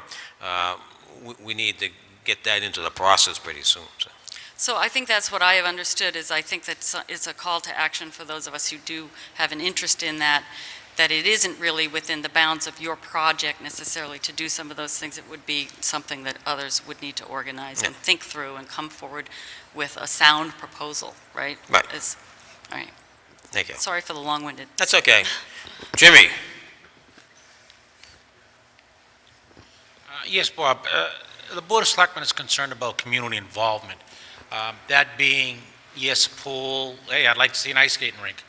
we need to get that into the process pretty soon. So I think that's what I have understood, is I think that it's a call to action for those of us who do have an interest in that it isn't really within the bounds of your project necessarily to do some of those things. It would be something that others would need to organize and think through and come forward with a sound proposal, right? Right. All right. Thank you. Sorry for the long-winded. That's okay. Jimmy? Yes, Bob. The Board of Selectmen is concerned about community involvement. That being, yes, a pool, hey, I'd like to see an ice skating rink.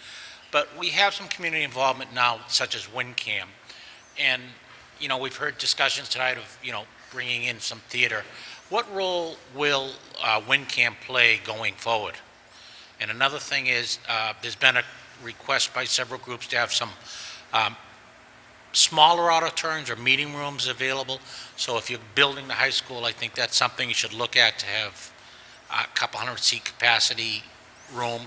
But we have some community involvement now, such as WinCam. And, we've heard discussions tonight of, bringing in some theater. What role will WinCam play going forward? And another thing is, there's been a request by several groups to have some smaller auditoriums or meeting rooms available. So if you're building the high school, I think that's something you should look at, to have a couple hundred seat capacity room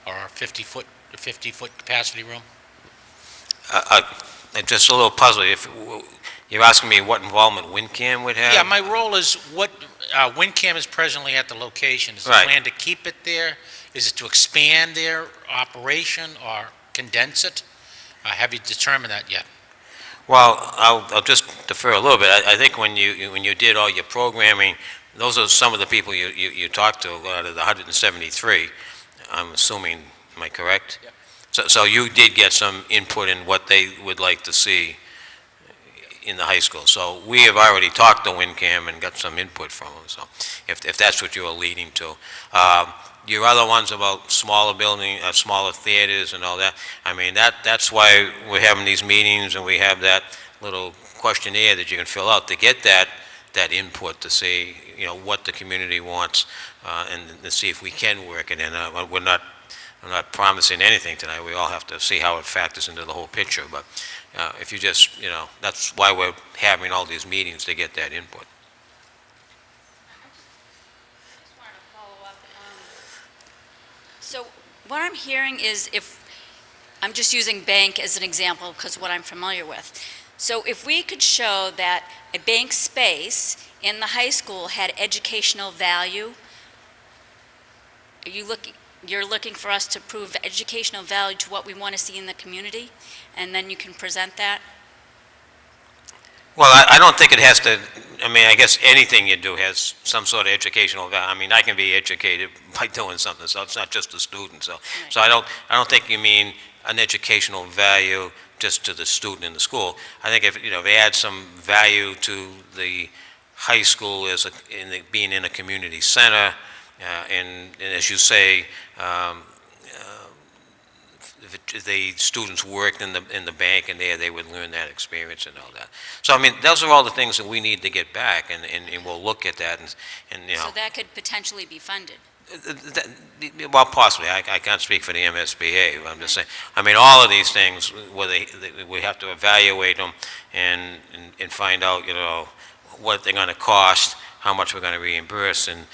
or a 50-foot capacity room. I'm just a little puzzled. If you're asking me what involvement WinCam would have? Yeah, my role is what WinCam is presently at the location. Is the Right. plan to keep it there? Is it to expand their operation or condense it? Have you determined that yet? Well, I'll just defer a little bit. I think when you did all your programming, those are some of the people you talked to out of the 173, I'm assuming, am I correct? Yep. So you did get some input in what they would like to see in the high school. So we have already talked to WinCam and got some input from them, so if that's what you are leading to. Your other ones about smaller building, smaller theaters and all that, I mean, that's why we're having these meetings and we have that little questionnaire that you can fill out to get that input to see, what the community wants, and to see if we can work it in. I'm not promising anything tonight. We all have to see how it factors into the whole picture, but if you just, that's why we're having all these meetings, to get that input. So what I'm hearing is, I'm just using bank as an example because what I'm familiar with. So if we could show that a bank space in the high school had educational value, you're looking for us to prove educational value to what we want to see in the community, and then you can present that? Well, I don't think it has to, I guess anything you do has some sort of educational value. I can be educated by doing something, so it's not just the student. So I don't think you mean an educational value just to the student in the school. I think if they add some value to the high school as being in a community center, and as you say, if the students worked in the bank and they would learn that experience and all that. So those are all the things that we need to get back, and we'll look at that and So that could potentially be funded? Well, possibly. I can't speak for the MSBA. I'm just saying. All of these things, we have to evaluate them and find out, what they're going to cost, how much we're going to reimburse, and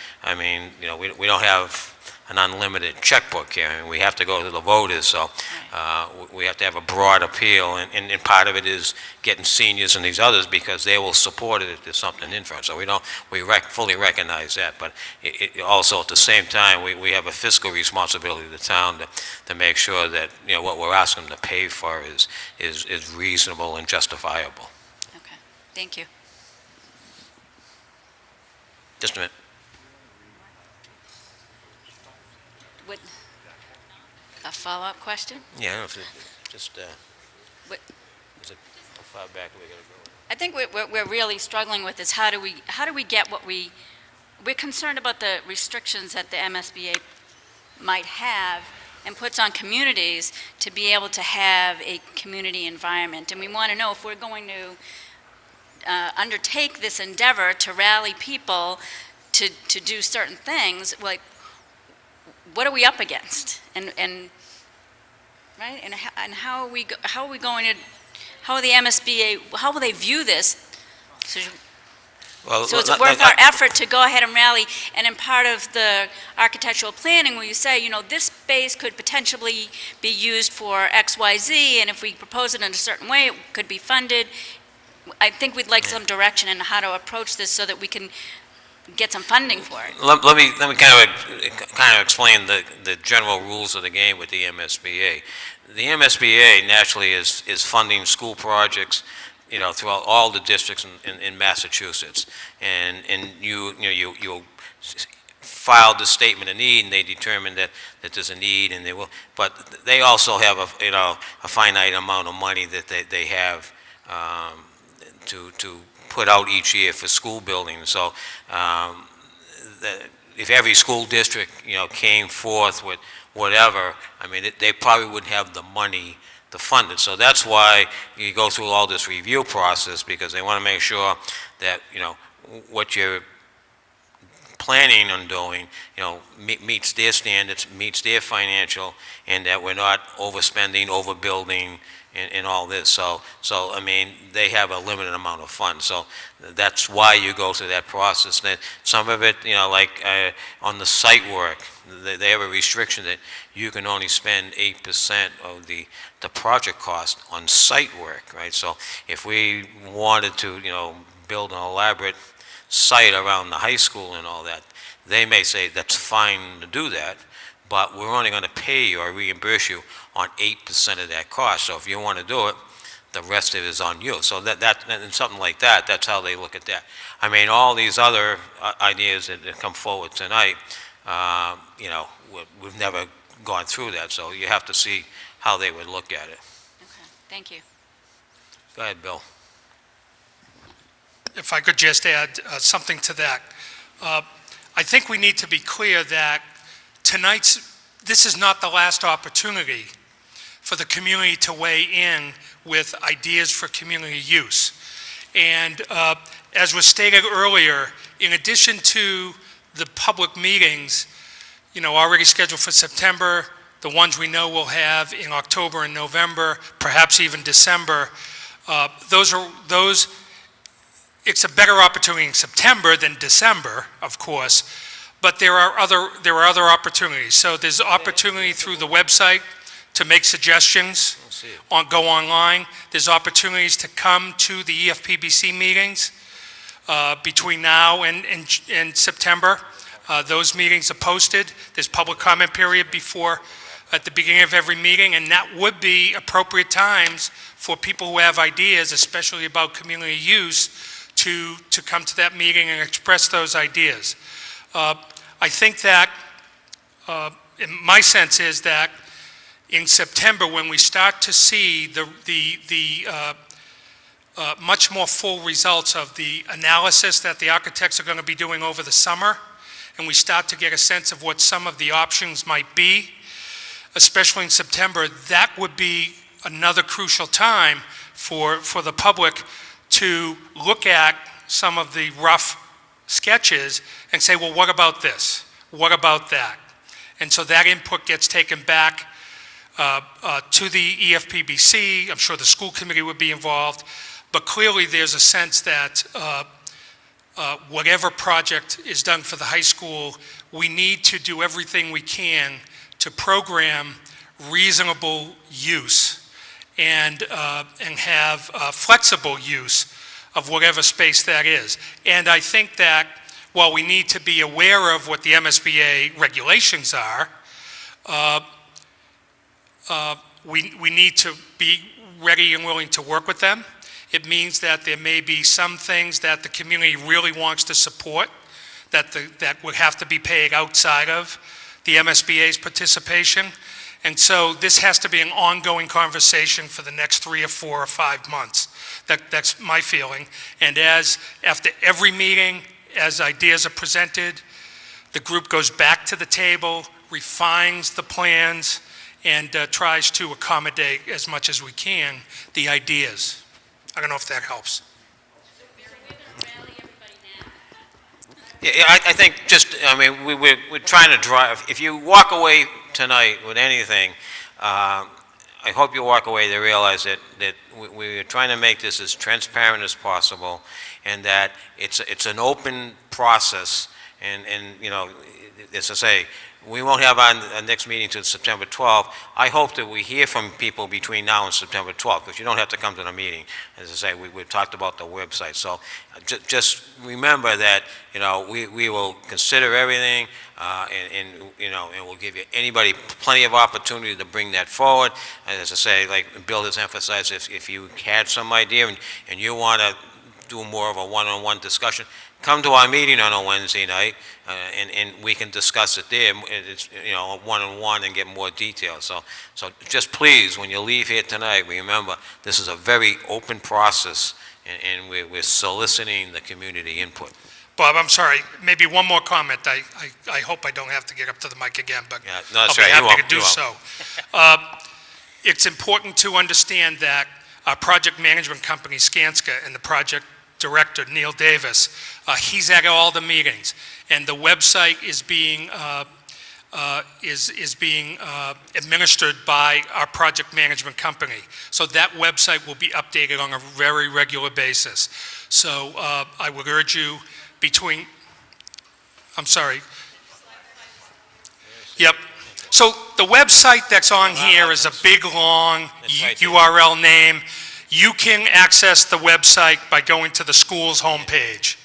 we don't have an unlimited checkbook here. We have to go to the voters, so we have to have a broad appeal, and part of it is getting seniors and these others because they will support it if there's something in for it. So we fully recognize that, but it also at the same time we have a fiscal responsibility to the town to make sure that what we're asking them to pay for is reasonable and justifiable. Okay, thank you. Just a minute. A follow-up question? Yeah, I don't know if it just, What- is it, how far back do we gotta go? I think what we're really struggling with is how do we get what we're concerned about the restrictions that the MSBA might have and puts on communities to be able to have a community environment. And we want to know if we're going to undertake this endeavor to rally people to do certain things, like, what are we up against? And right? And how are we going to, how are the MSBA, how will they view this? So it's worth our effort to go ahead and rally, and in part of the architectural planning where you say, this space could potentially be used for X, Y, Z, and if we propose it in a certain way, it could be funded. I think we'd like some direction in how to approach this so that we can get some funding for it. Let me kind of explain the general rules of the game with the MSBA. The MSBA naturally is funding school projects, throughout all the districts in Massachusetts, and you filed the statement of need, and they determined that there's a need, and but they also have a finite amount of money that they have to put out each year for school buildings. So if every school district, came forth with whatever, I mean, they probably wouldn't have the money to fund it. So that's why you go through all this review process, because they want to make sure that, what you're planning on doing, meets their standards, meets their financial, and that we're not overspending, overbuilding, and all this. So, I mean, they have a limited amount of funds. So that's why you go through that process. That some of it, like on the site work, they have a restriction that you can only spend 8% of the project cost on site work, right? So if we wanted to, build an elaborate site around the high school and all that, they may say that's fine to do that, but we're only going to pay you or reimburse you on 8% of that cost. So if you want to do it, the rest of it is on you. So that and something like that, that's how they look at that. I mean, all these other ideas that come forward tonight, we've never gone through that. So you have to see how they would look at it. Okay, thank you. Go ahead, Bill. If I could just add something to that. I think we need to be clear that this is not the last opportunity for the community to weigh in with ideas for community use. And as was stated earlier, in addition to the public meetings, already scheduled for September, the ones we know we'll have in October and November, perhaps even December, it's a better opportunity in September than December, of course, but there are other opportunities. So there's opportunity through the website to make suggestions, go online. There's opportunities to come to the EFPBC meetings between now and September. Those meetings are posted. There's public comment period at the beginning of every meeting, and that would be appropriate times for people who have ideas, especially about community use, to come to that meeting and express those ideas. I think that, my sense is that in September, when we start to see the much more full results of the analysis that the architects are going to be doing over the summer, and we start to get a sense of what some of the options might be, especially in September, that would be another crucial time for the public to look at some of the rough sketches and say, well, what about this? What about that? And so that input gets taken back to the EFPBC. I'm sure the school committee would be involved, but clearly there's a sense that whatever project is done for the high school, we need to do everything we can to program reasonable use and have flexible use of whatever space that is. And I think that while we need to be aware of what the MSBA regulations are, we need to be ready and willing to work with them. It means that there may be some things that the community really wants to support that would have to be paid outside of the MSBA's participation. And so this has to be an ongoing conversation for the next 3 or 4 or 5 months. That's my feeling. And after every meeting, as ideas are presented, the group goes back to the table, refines the plans, and tries to accommodate as much as we can the ideas. I don't know if that helps. Yeah, I think we're trying to drive. If you walk away tonight with anything, I hope you walk away to realize that we're trying to make this as transparent as possible, and that it's an open process. And as I say, we won't have our next meeting until September 12th. I hope that we hear from people between now and September 12th, because you don't have to come to the meeting. As I say, we've talked about the website. So just remember that, we will consider everything, and we'll give anybody plenty of opportunity to bring that forward. And as I say, like Bill has emphasized, if you had some idea and you want to do more of a one-on-one discussion, come to our meeting on a Wednesday night, and we can discuss it there. It's one-on-one and get more details. So just please, when you leave here tonight, remember this is a very open process, and we're soliciting the community input. Bob, I'm sorry, maybe one more comment. I hope I don't have to get up to the mic again, but Yeah, no, I'll that's be right, you happy won't, to do you won't. so. It's important to understand that our project management company, Skanska, and the project director, Neil Davis, he's at all the meetings, and the website is being administered by our project management company. So that website will be updated on a very regular basis. So I would urge you between, I'm sorry. Yep. So the website that's on here is a big, long That's right there. URL name. You can access the website by going to the school's homepage,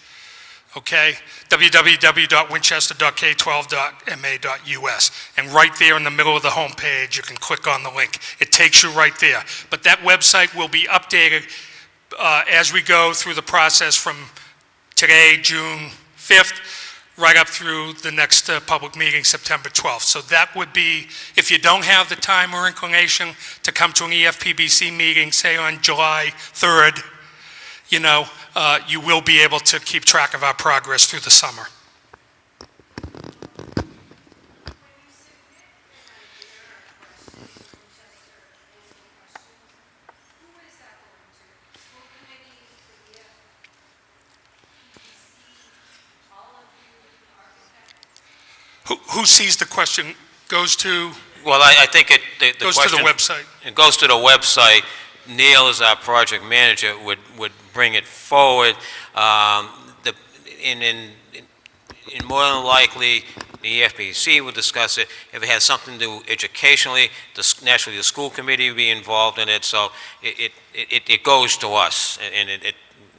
okay? www.winchester.k12.ma.us. And right there in the middle of the homepage, you can click on the link. It takes you right there. But that website will be updated as we go through the process from today, June 5th, right up through the next public meeting, September 12th. So that would be, if you don't have the time or inclination to come to an EFPBC meeting, say on July 3rd, you know, you will be able to keep track of our progress through the summer. Who sees the question goes to, Well, I think the goes to the question... website. It goes to the website. Neil, as our project manager, would bring it forward. In more than likely, the EFPC would discuss it. If it has something to do educationally, naturally the school committee would be involved in it. So it goes to us, and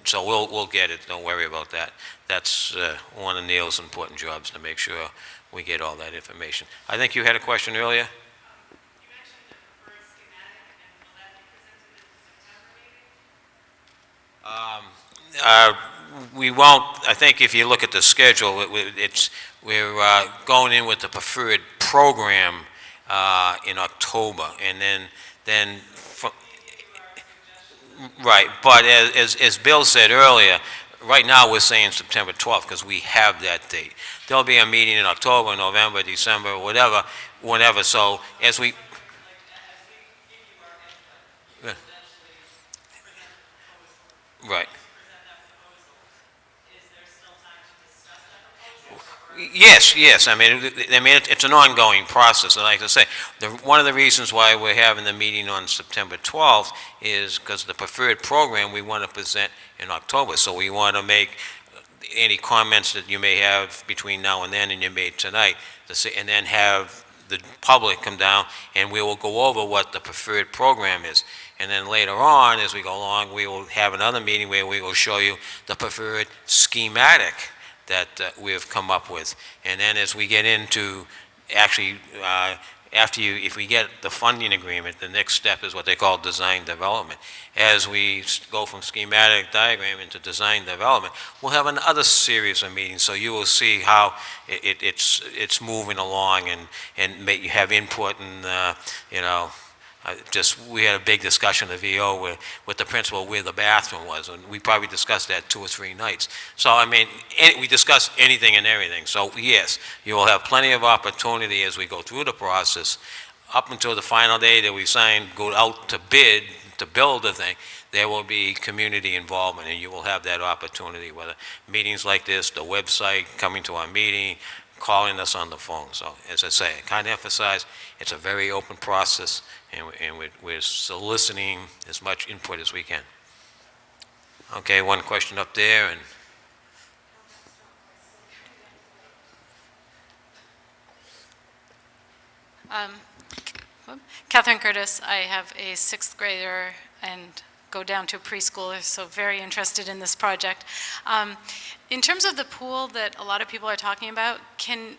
so we'll get it. Don't worry about that. That's one of Neil's important jobs, to make sure we get all that information. I think you had a question earlier? We won't, I think if you look at the schedule, we're going in with the preferred program in October, and then right, but as Bill said earlier, right now we're saying September 12th because we have that date. There'll be a meeting in October, November, December, whatever, whenever, so as we... Right. Yes. I mean, it's an ongoing process. And like I say, one of the reasons why we're having the meeting on September 12th is because the preferred program we want to present in October. So we want to make any comments that you may have between now and then, and you made tonight, and then have the public come down, and we will go over what the preferred program is. And then later on, as we go along, we will have another meeting where we will show you the preferred schematic that we have come up with. And then as we get into, actually, if we get the funding agreement, the next step is what they call design development. As we go from schematic diagram into design development, we'll have another series of meetings, so you will see how it's moving along, and you have input, and you know, we had a big discussion at VO with the principal where the bathroom was, and we probably discussed that 2 or 3 nights. So, I mean, we discussed anything and everything. So, yes, you will have plenty of opportunity as we go through the process. Up until the final day that we go out to bid, to build the thing, there will be community involvement, and you will have that opportunity, whether meetings like this, the website, coming to our meeting, calling us on the phone. So, as I say, I kind of emphasize, it's a very open process, and we're soliciting as much input as we can. Okay, one question up there, and Catherine Curtis. I have a 6th grader and go down to a preschooler, so very interested in this project. In terms of the pool that a lot of people are talking about, can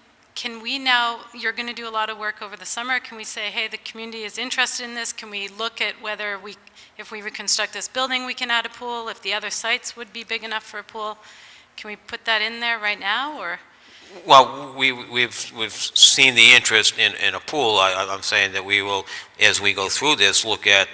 we now, you're going to do a lot of work over the summer, can we say, hey, the community is interested in this? Can we look at whether if we reconstruct this building, we can add a pool, if the other sites would be big enough for a pool? Can we put that in there right now, or? well, we've seen the interest in a pool. I'm saying that we will, as we go through this, look at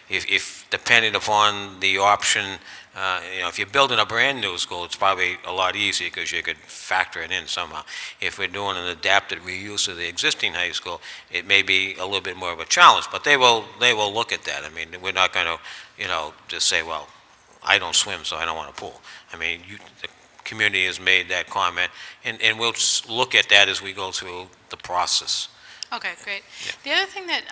if depending upon the option, if you're building a brand-new school, it's probably a lot easier because you could factor it in somehow. If we're doing an adapted reuse of the existing high school, it may be a little bit more of a challenge, but they will look at that. I mean, we're not going to, just say, well, I don't swim, so I don't want a pool. I mean, the community has made that comment, and we'll just look at that as we go through the process. Okay, great. The other thing that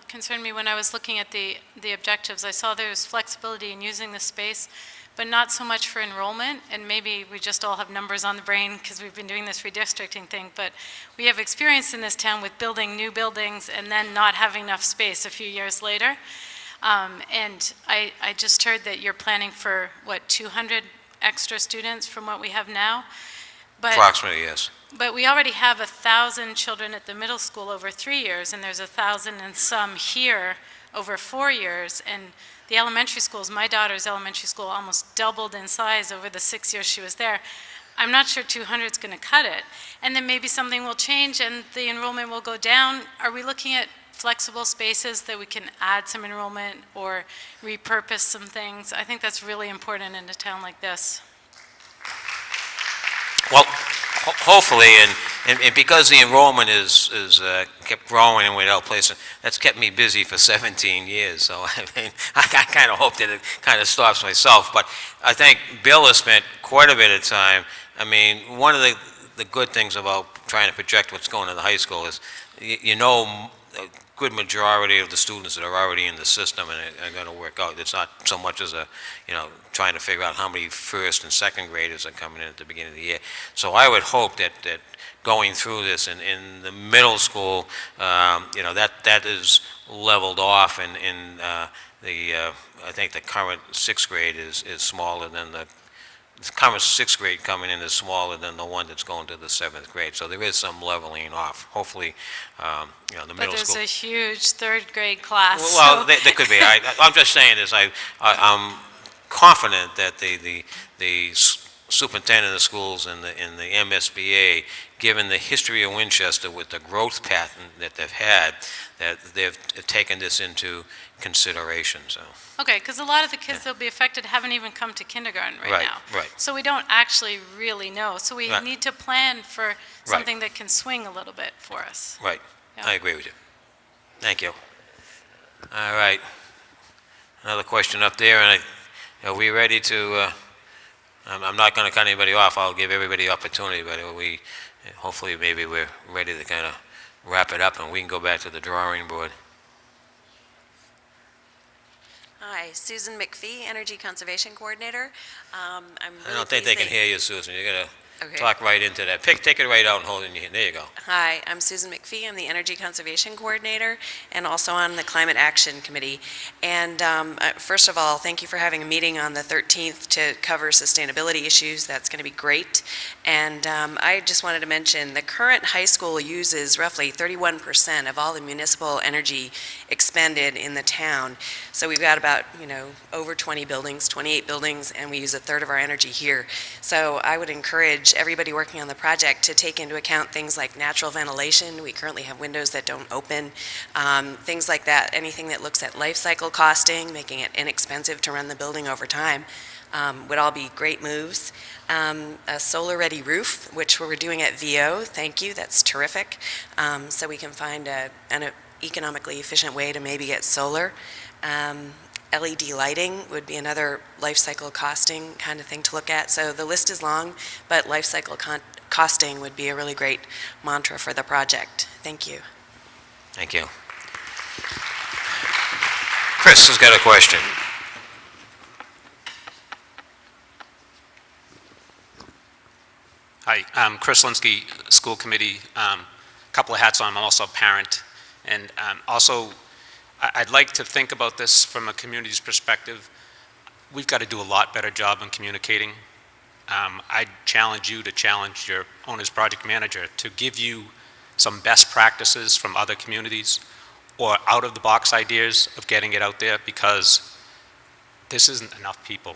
concerned me when I was looking at the objectives, I saw there was flexibility in using the space, but not so much for enrollment, and maybe we just all have numbers on the brain because we've been doing this redistricting thing, but we have experience in this town with building new buildings and then not having enough space a few years later. And I just heard that you're planning for, 200 extra students from what we have now? But Approximately, yes. But we already have 1,000 children at the middle school over 3 years, and there's 1,000 and some here over 4 years. And the elementary schools, my daughter's elementary school almost doubled in size over the 6 years she was there. I'm not sure 200 is going to cut it. And then maybe something will change and the enrollment will go down. Are we looking at flexible spaces that we can add some enrollment or repurpose some things? I think that's really important in a town like this. Well, hopefully, and because the enrollment is kept growing and without placing, that's kept me busy for 17 years. So I mean, I kind of hope that it kind of stops myself. But I think Bill has spent quite a bit of time. I mean, one of the good things about trying to project what's going on in the high school is, a good majority of the students that are already in the system and are going to work out. It's not so much as trying to figure out how many first and second graders are coming in at the beginning of the year. So I would hope that going through this in the middle school, that is leveled off, and I think the current sixth grade is smaller than the current sixth grade coming in is smaller than the one that's going to the seventh grade. So there is some leveling off. Hopefully, the middle school. But there's a huge third grade class. Well, so. there could be. I'm just saying this. I'm confident that the superintendent of schools and the MSBA, given the history of Winchester with the growth pattern that they've had, that they've taken this into consideration. So. Okay, because a lot of the kids that will be affected haven't even come to kindergarten right now. Right. So we don't actually really know. So we need to plan for something that can swing a little bit for us. Right. Yeah. I agree with you. Thank you. All right. Another question up there, and are we ready to? I'm not going to cut anybody off. I'll give everybody opportunity, but hopefully maybe we're ready to kind of wrap it up and we can go back to the drawing board. Hi, Susan McPhee, Energy Conservation Coordinator. I don't think they can hear you, Susan. You got to Okay. talk right into that. Take it right out and hold it in your hand. There you go. Hi, I'm Susan McPhee. I'm the Energy Conservation Coordinator and also on the Climate Action Committee. And first of all, thank you for having a meeting on the 13th to cover sustainability issues. That's going to be great. And I just wanted to mention the current high school uses roughly 31% of all the municipal energy expended in the town. So we've got about, over 20 buildings, 28 buildings, and we use a third of our energy here. So I would encourage everybody working on the project to take into account things like natural ventilation. We currently have windows that don't open, things like that. Anything that looks at life cycle costing, making it inexpensive to run the building over time, would all be great moves. A solar-ready roof, which we're doing at VO. Thank you, that's terrific. So we can find an economically efficient way to maybe get solar. LED lighting would be another life cycle costing kind of thing to look at. So the list is long, but life cycle costing would be a really great mantra for the project. Thank you. Thank you. Chris has got a question. Hi, I'm Chris Linsky, School Committee. Couple of hats on. I'm also a parent. And also, I'd like to think about this from a community's perspective. We've got to do a lot better job in communicating. I challenge you to challenge your owner's project manager to give you some best practices from other communities or out-of-the-box ideas of getting it out there, because this isn't enough people.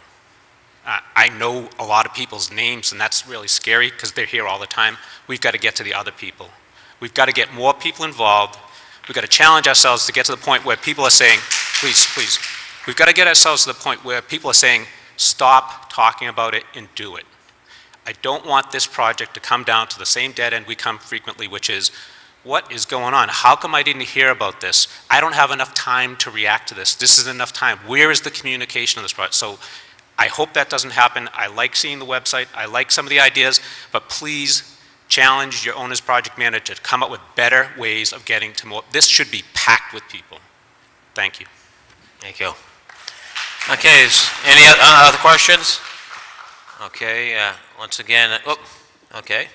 I know a lot of people's names, and that's really scary because they're here all the time. We've got to get to the other people. We've got to get more people involved. We've got to challenge ourselves to get to the point where people are saying, please, please, We've got to get ourselves to the point where people are saying, stop talking about it and do it. I don't want this project to come down to the same dead end we come frequently, which is, what is going on? How come I didn't hear about this? I don't have enough time to react to this. This isn't enough time. Where is the communication of this project? So I hope that doesn't happen. I like seeing the website. I like some of the ideas, but please challenge your owner's project manager to come up with better ways of getting to more. This should be packed with people. Thank you. Thank you. Okay, any other questions? Okay, once again, okay.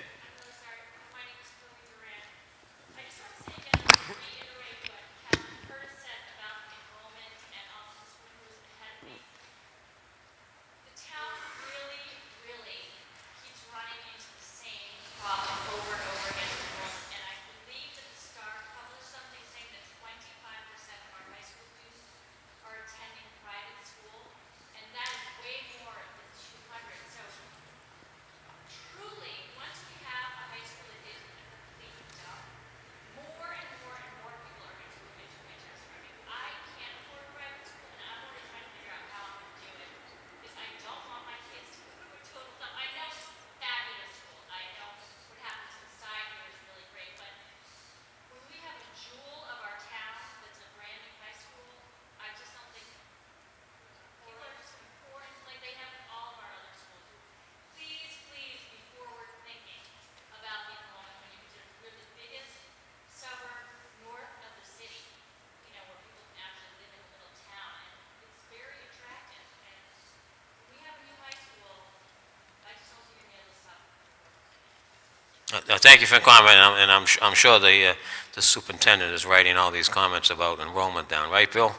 Thank you for your comment, and I'm sure the superintendent is writing all these comments about enrollment down, right, Bill?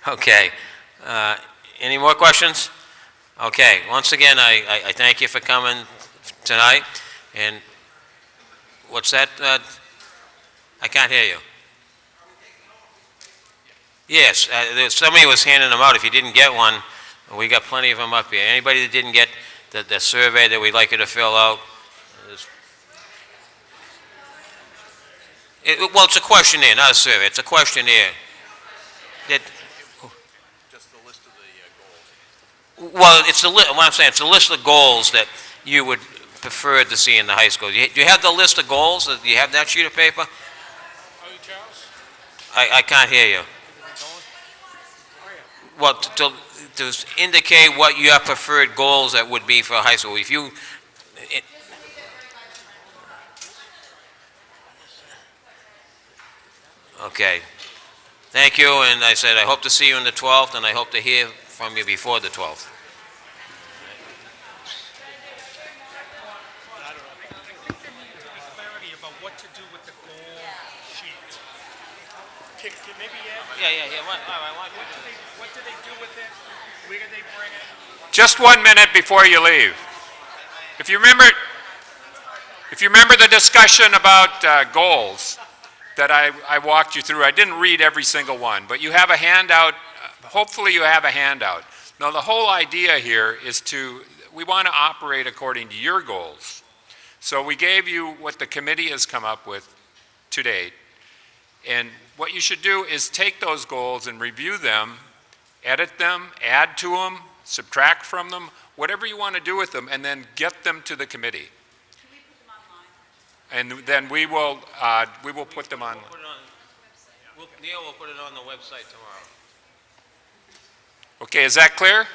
Okay. Any more questions? Okay. Once again, I thank you for coming tonight. And what's that? I can't hear you. Yes, somebody was handing them out. If you didn't get one, we got plenty of them up here. Anybody that didn't get the survey that we'd like you to fill out? Well, it's a questionnaire, not a survey. It's a questionnaire. Just the list of the goals. Well, what I'm saying, it's a list of goals that you would prefer to see in the high school. Do you have the list of goals? Do you have that sheet of paper? I can't hear you. Well, to indicate what your preferred goals that would be for high school. If you... Okay. Thank you, and I said I hope to see you on the 12th, and I hope to hear from you before the 12th. What do they do with it? Where do they bring it? Just 1 minute before you leave. If you remember the discussion about goals that I walked you through, I didn't read every single one, but you have a handout. Hopefully you have a handout. Now the whole idea here is we want to operate according to your goals. So we gave you what the committee has come up with to date. And what you should do is take those goals and review them, edit them, add to them, subtract from them, whatever you want to do with them, and then get them to the committee. Can we put them online? And then we will put them on. Neil will put it on the website tomorrow. Okay, is that clear?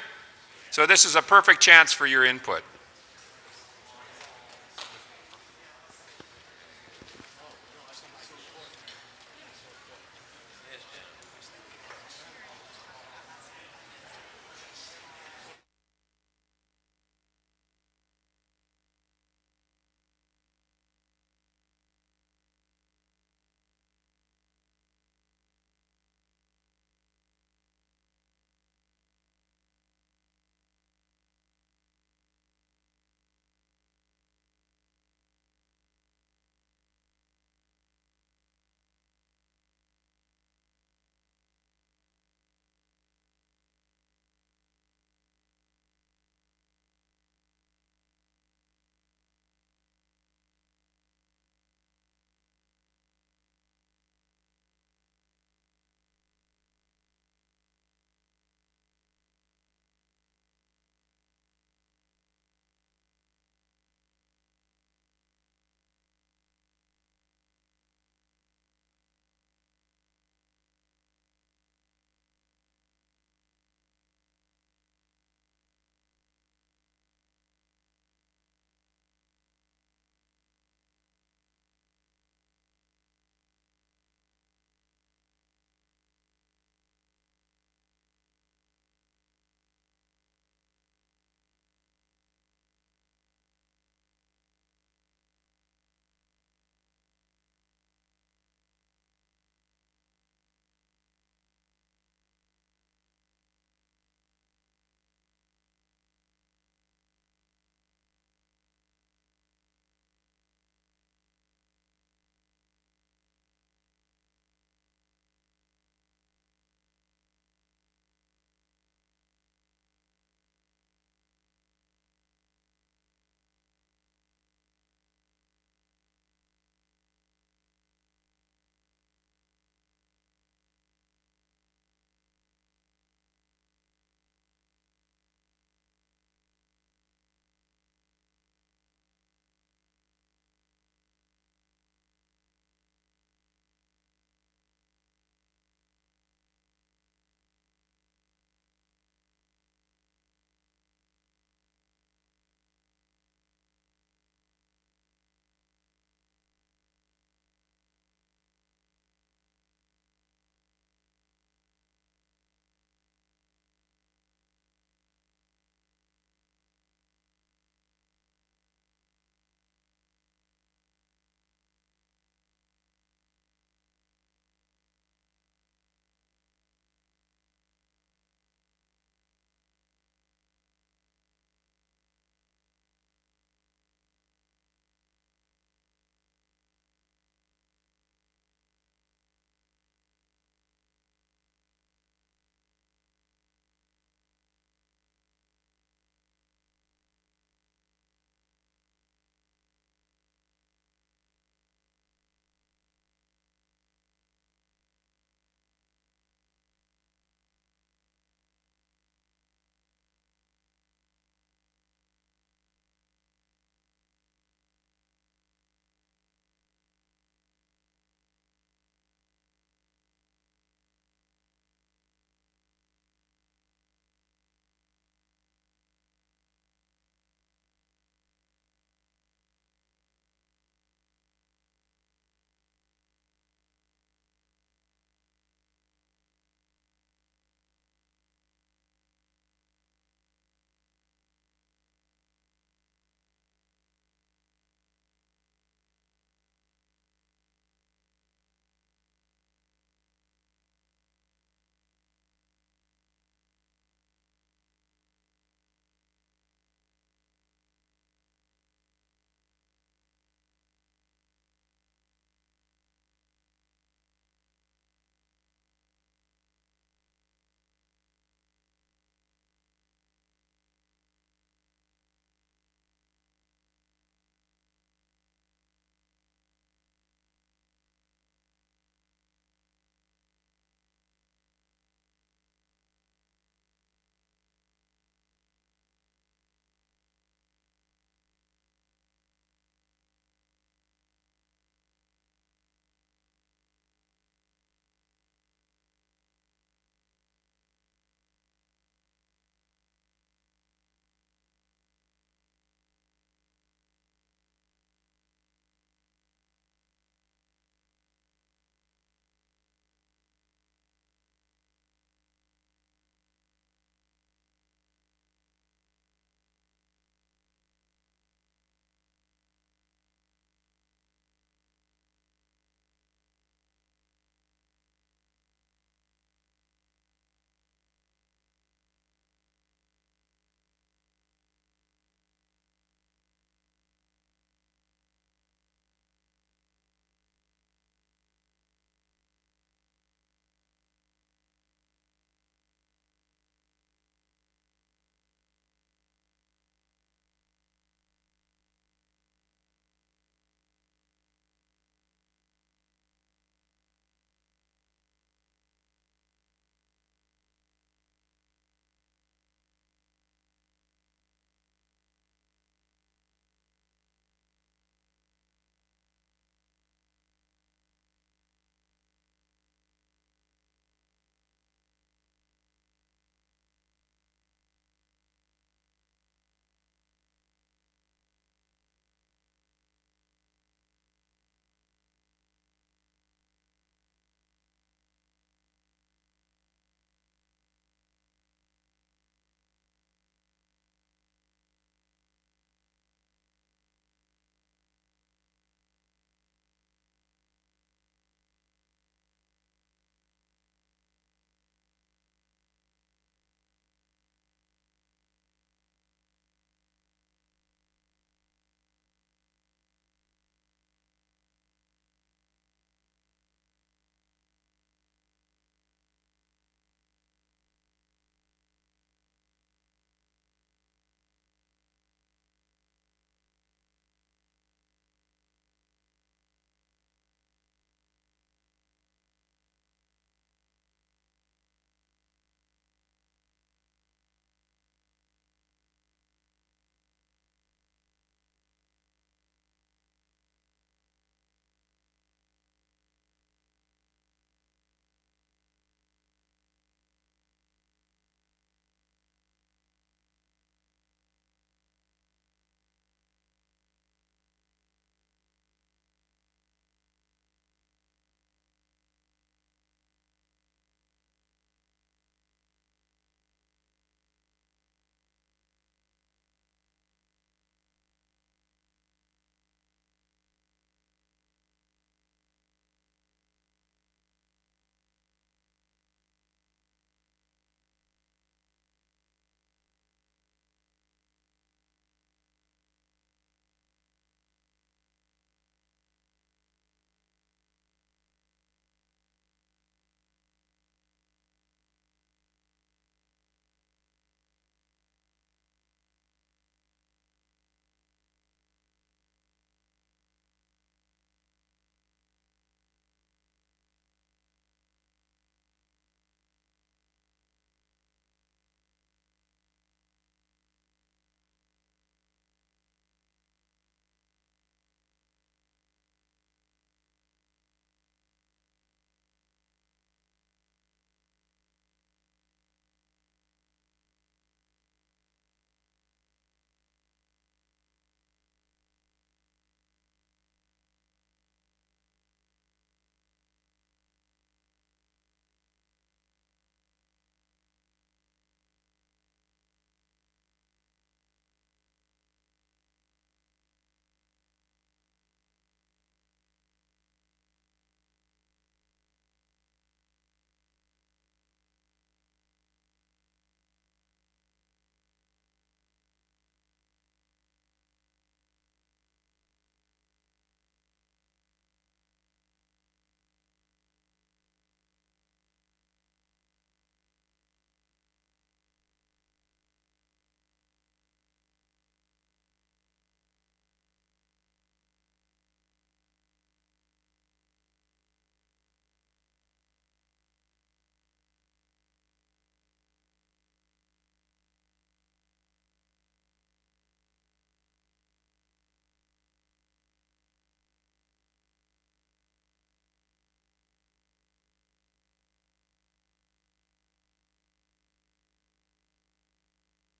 So this is a perfect chance for your input.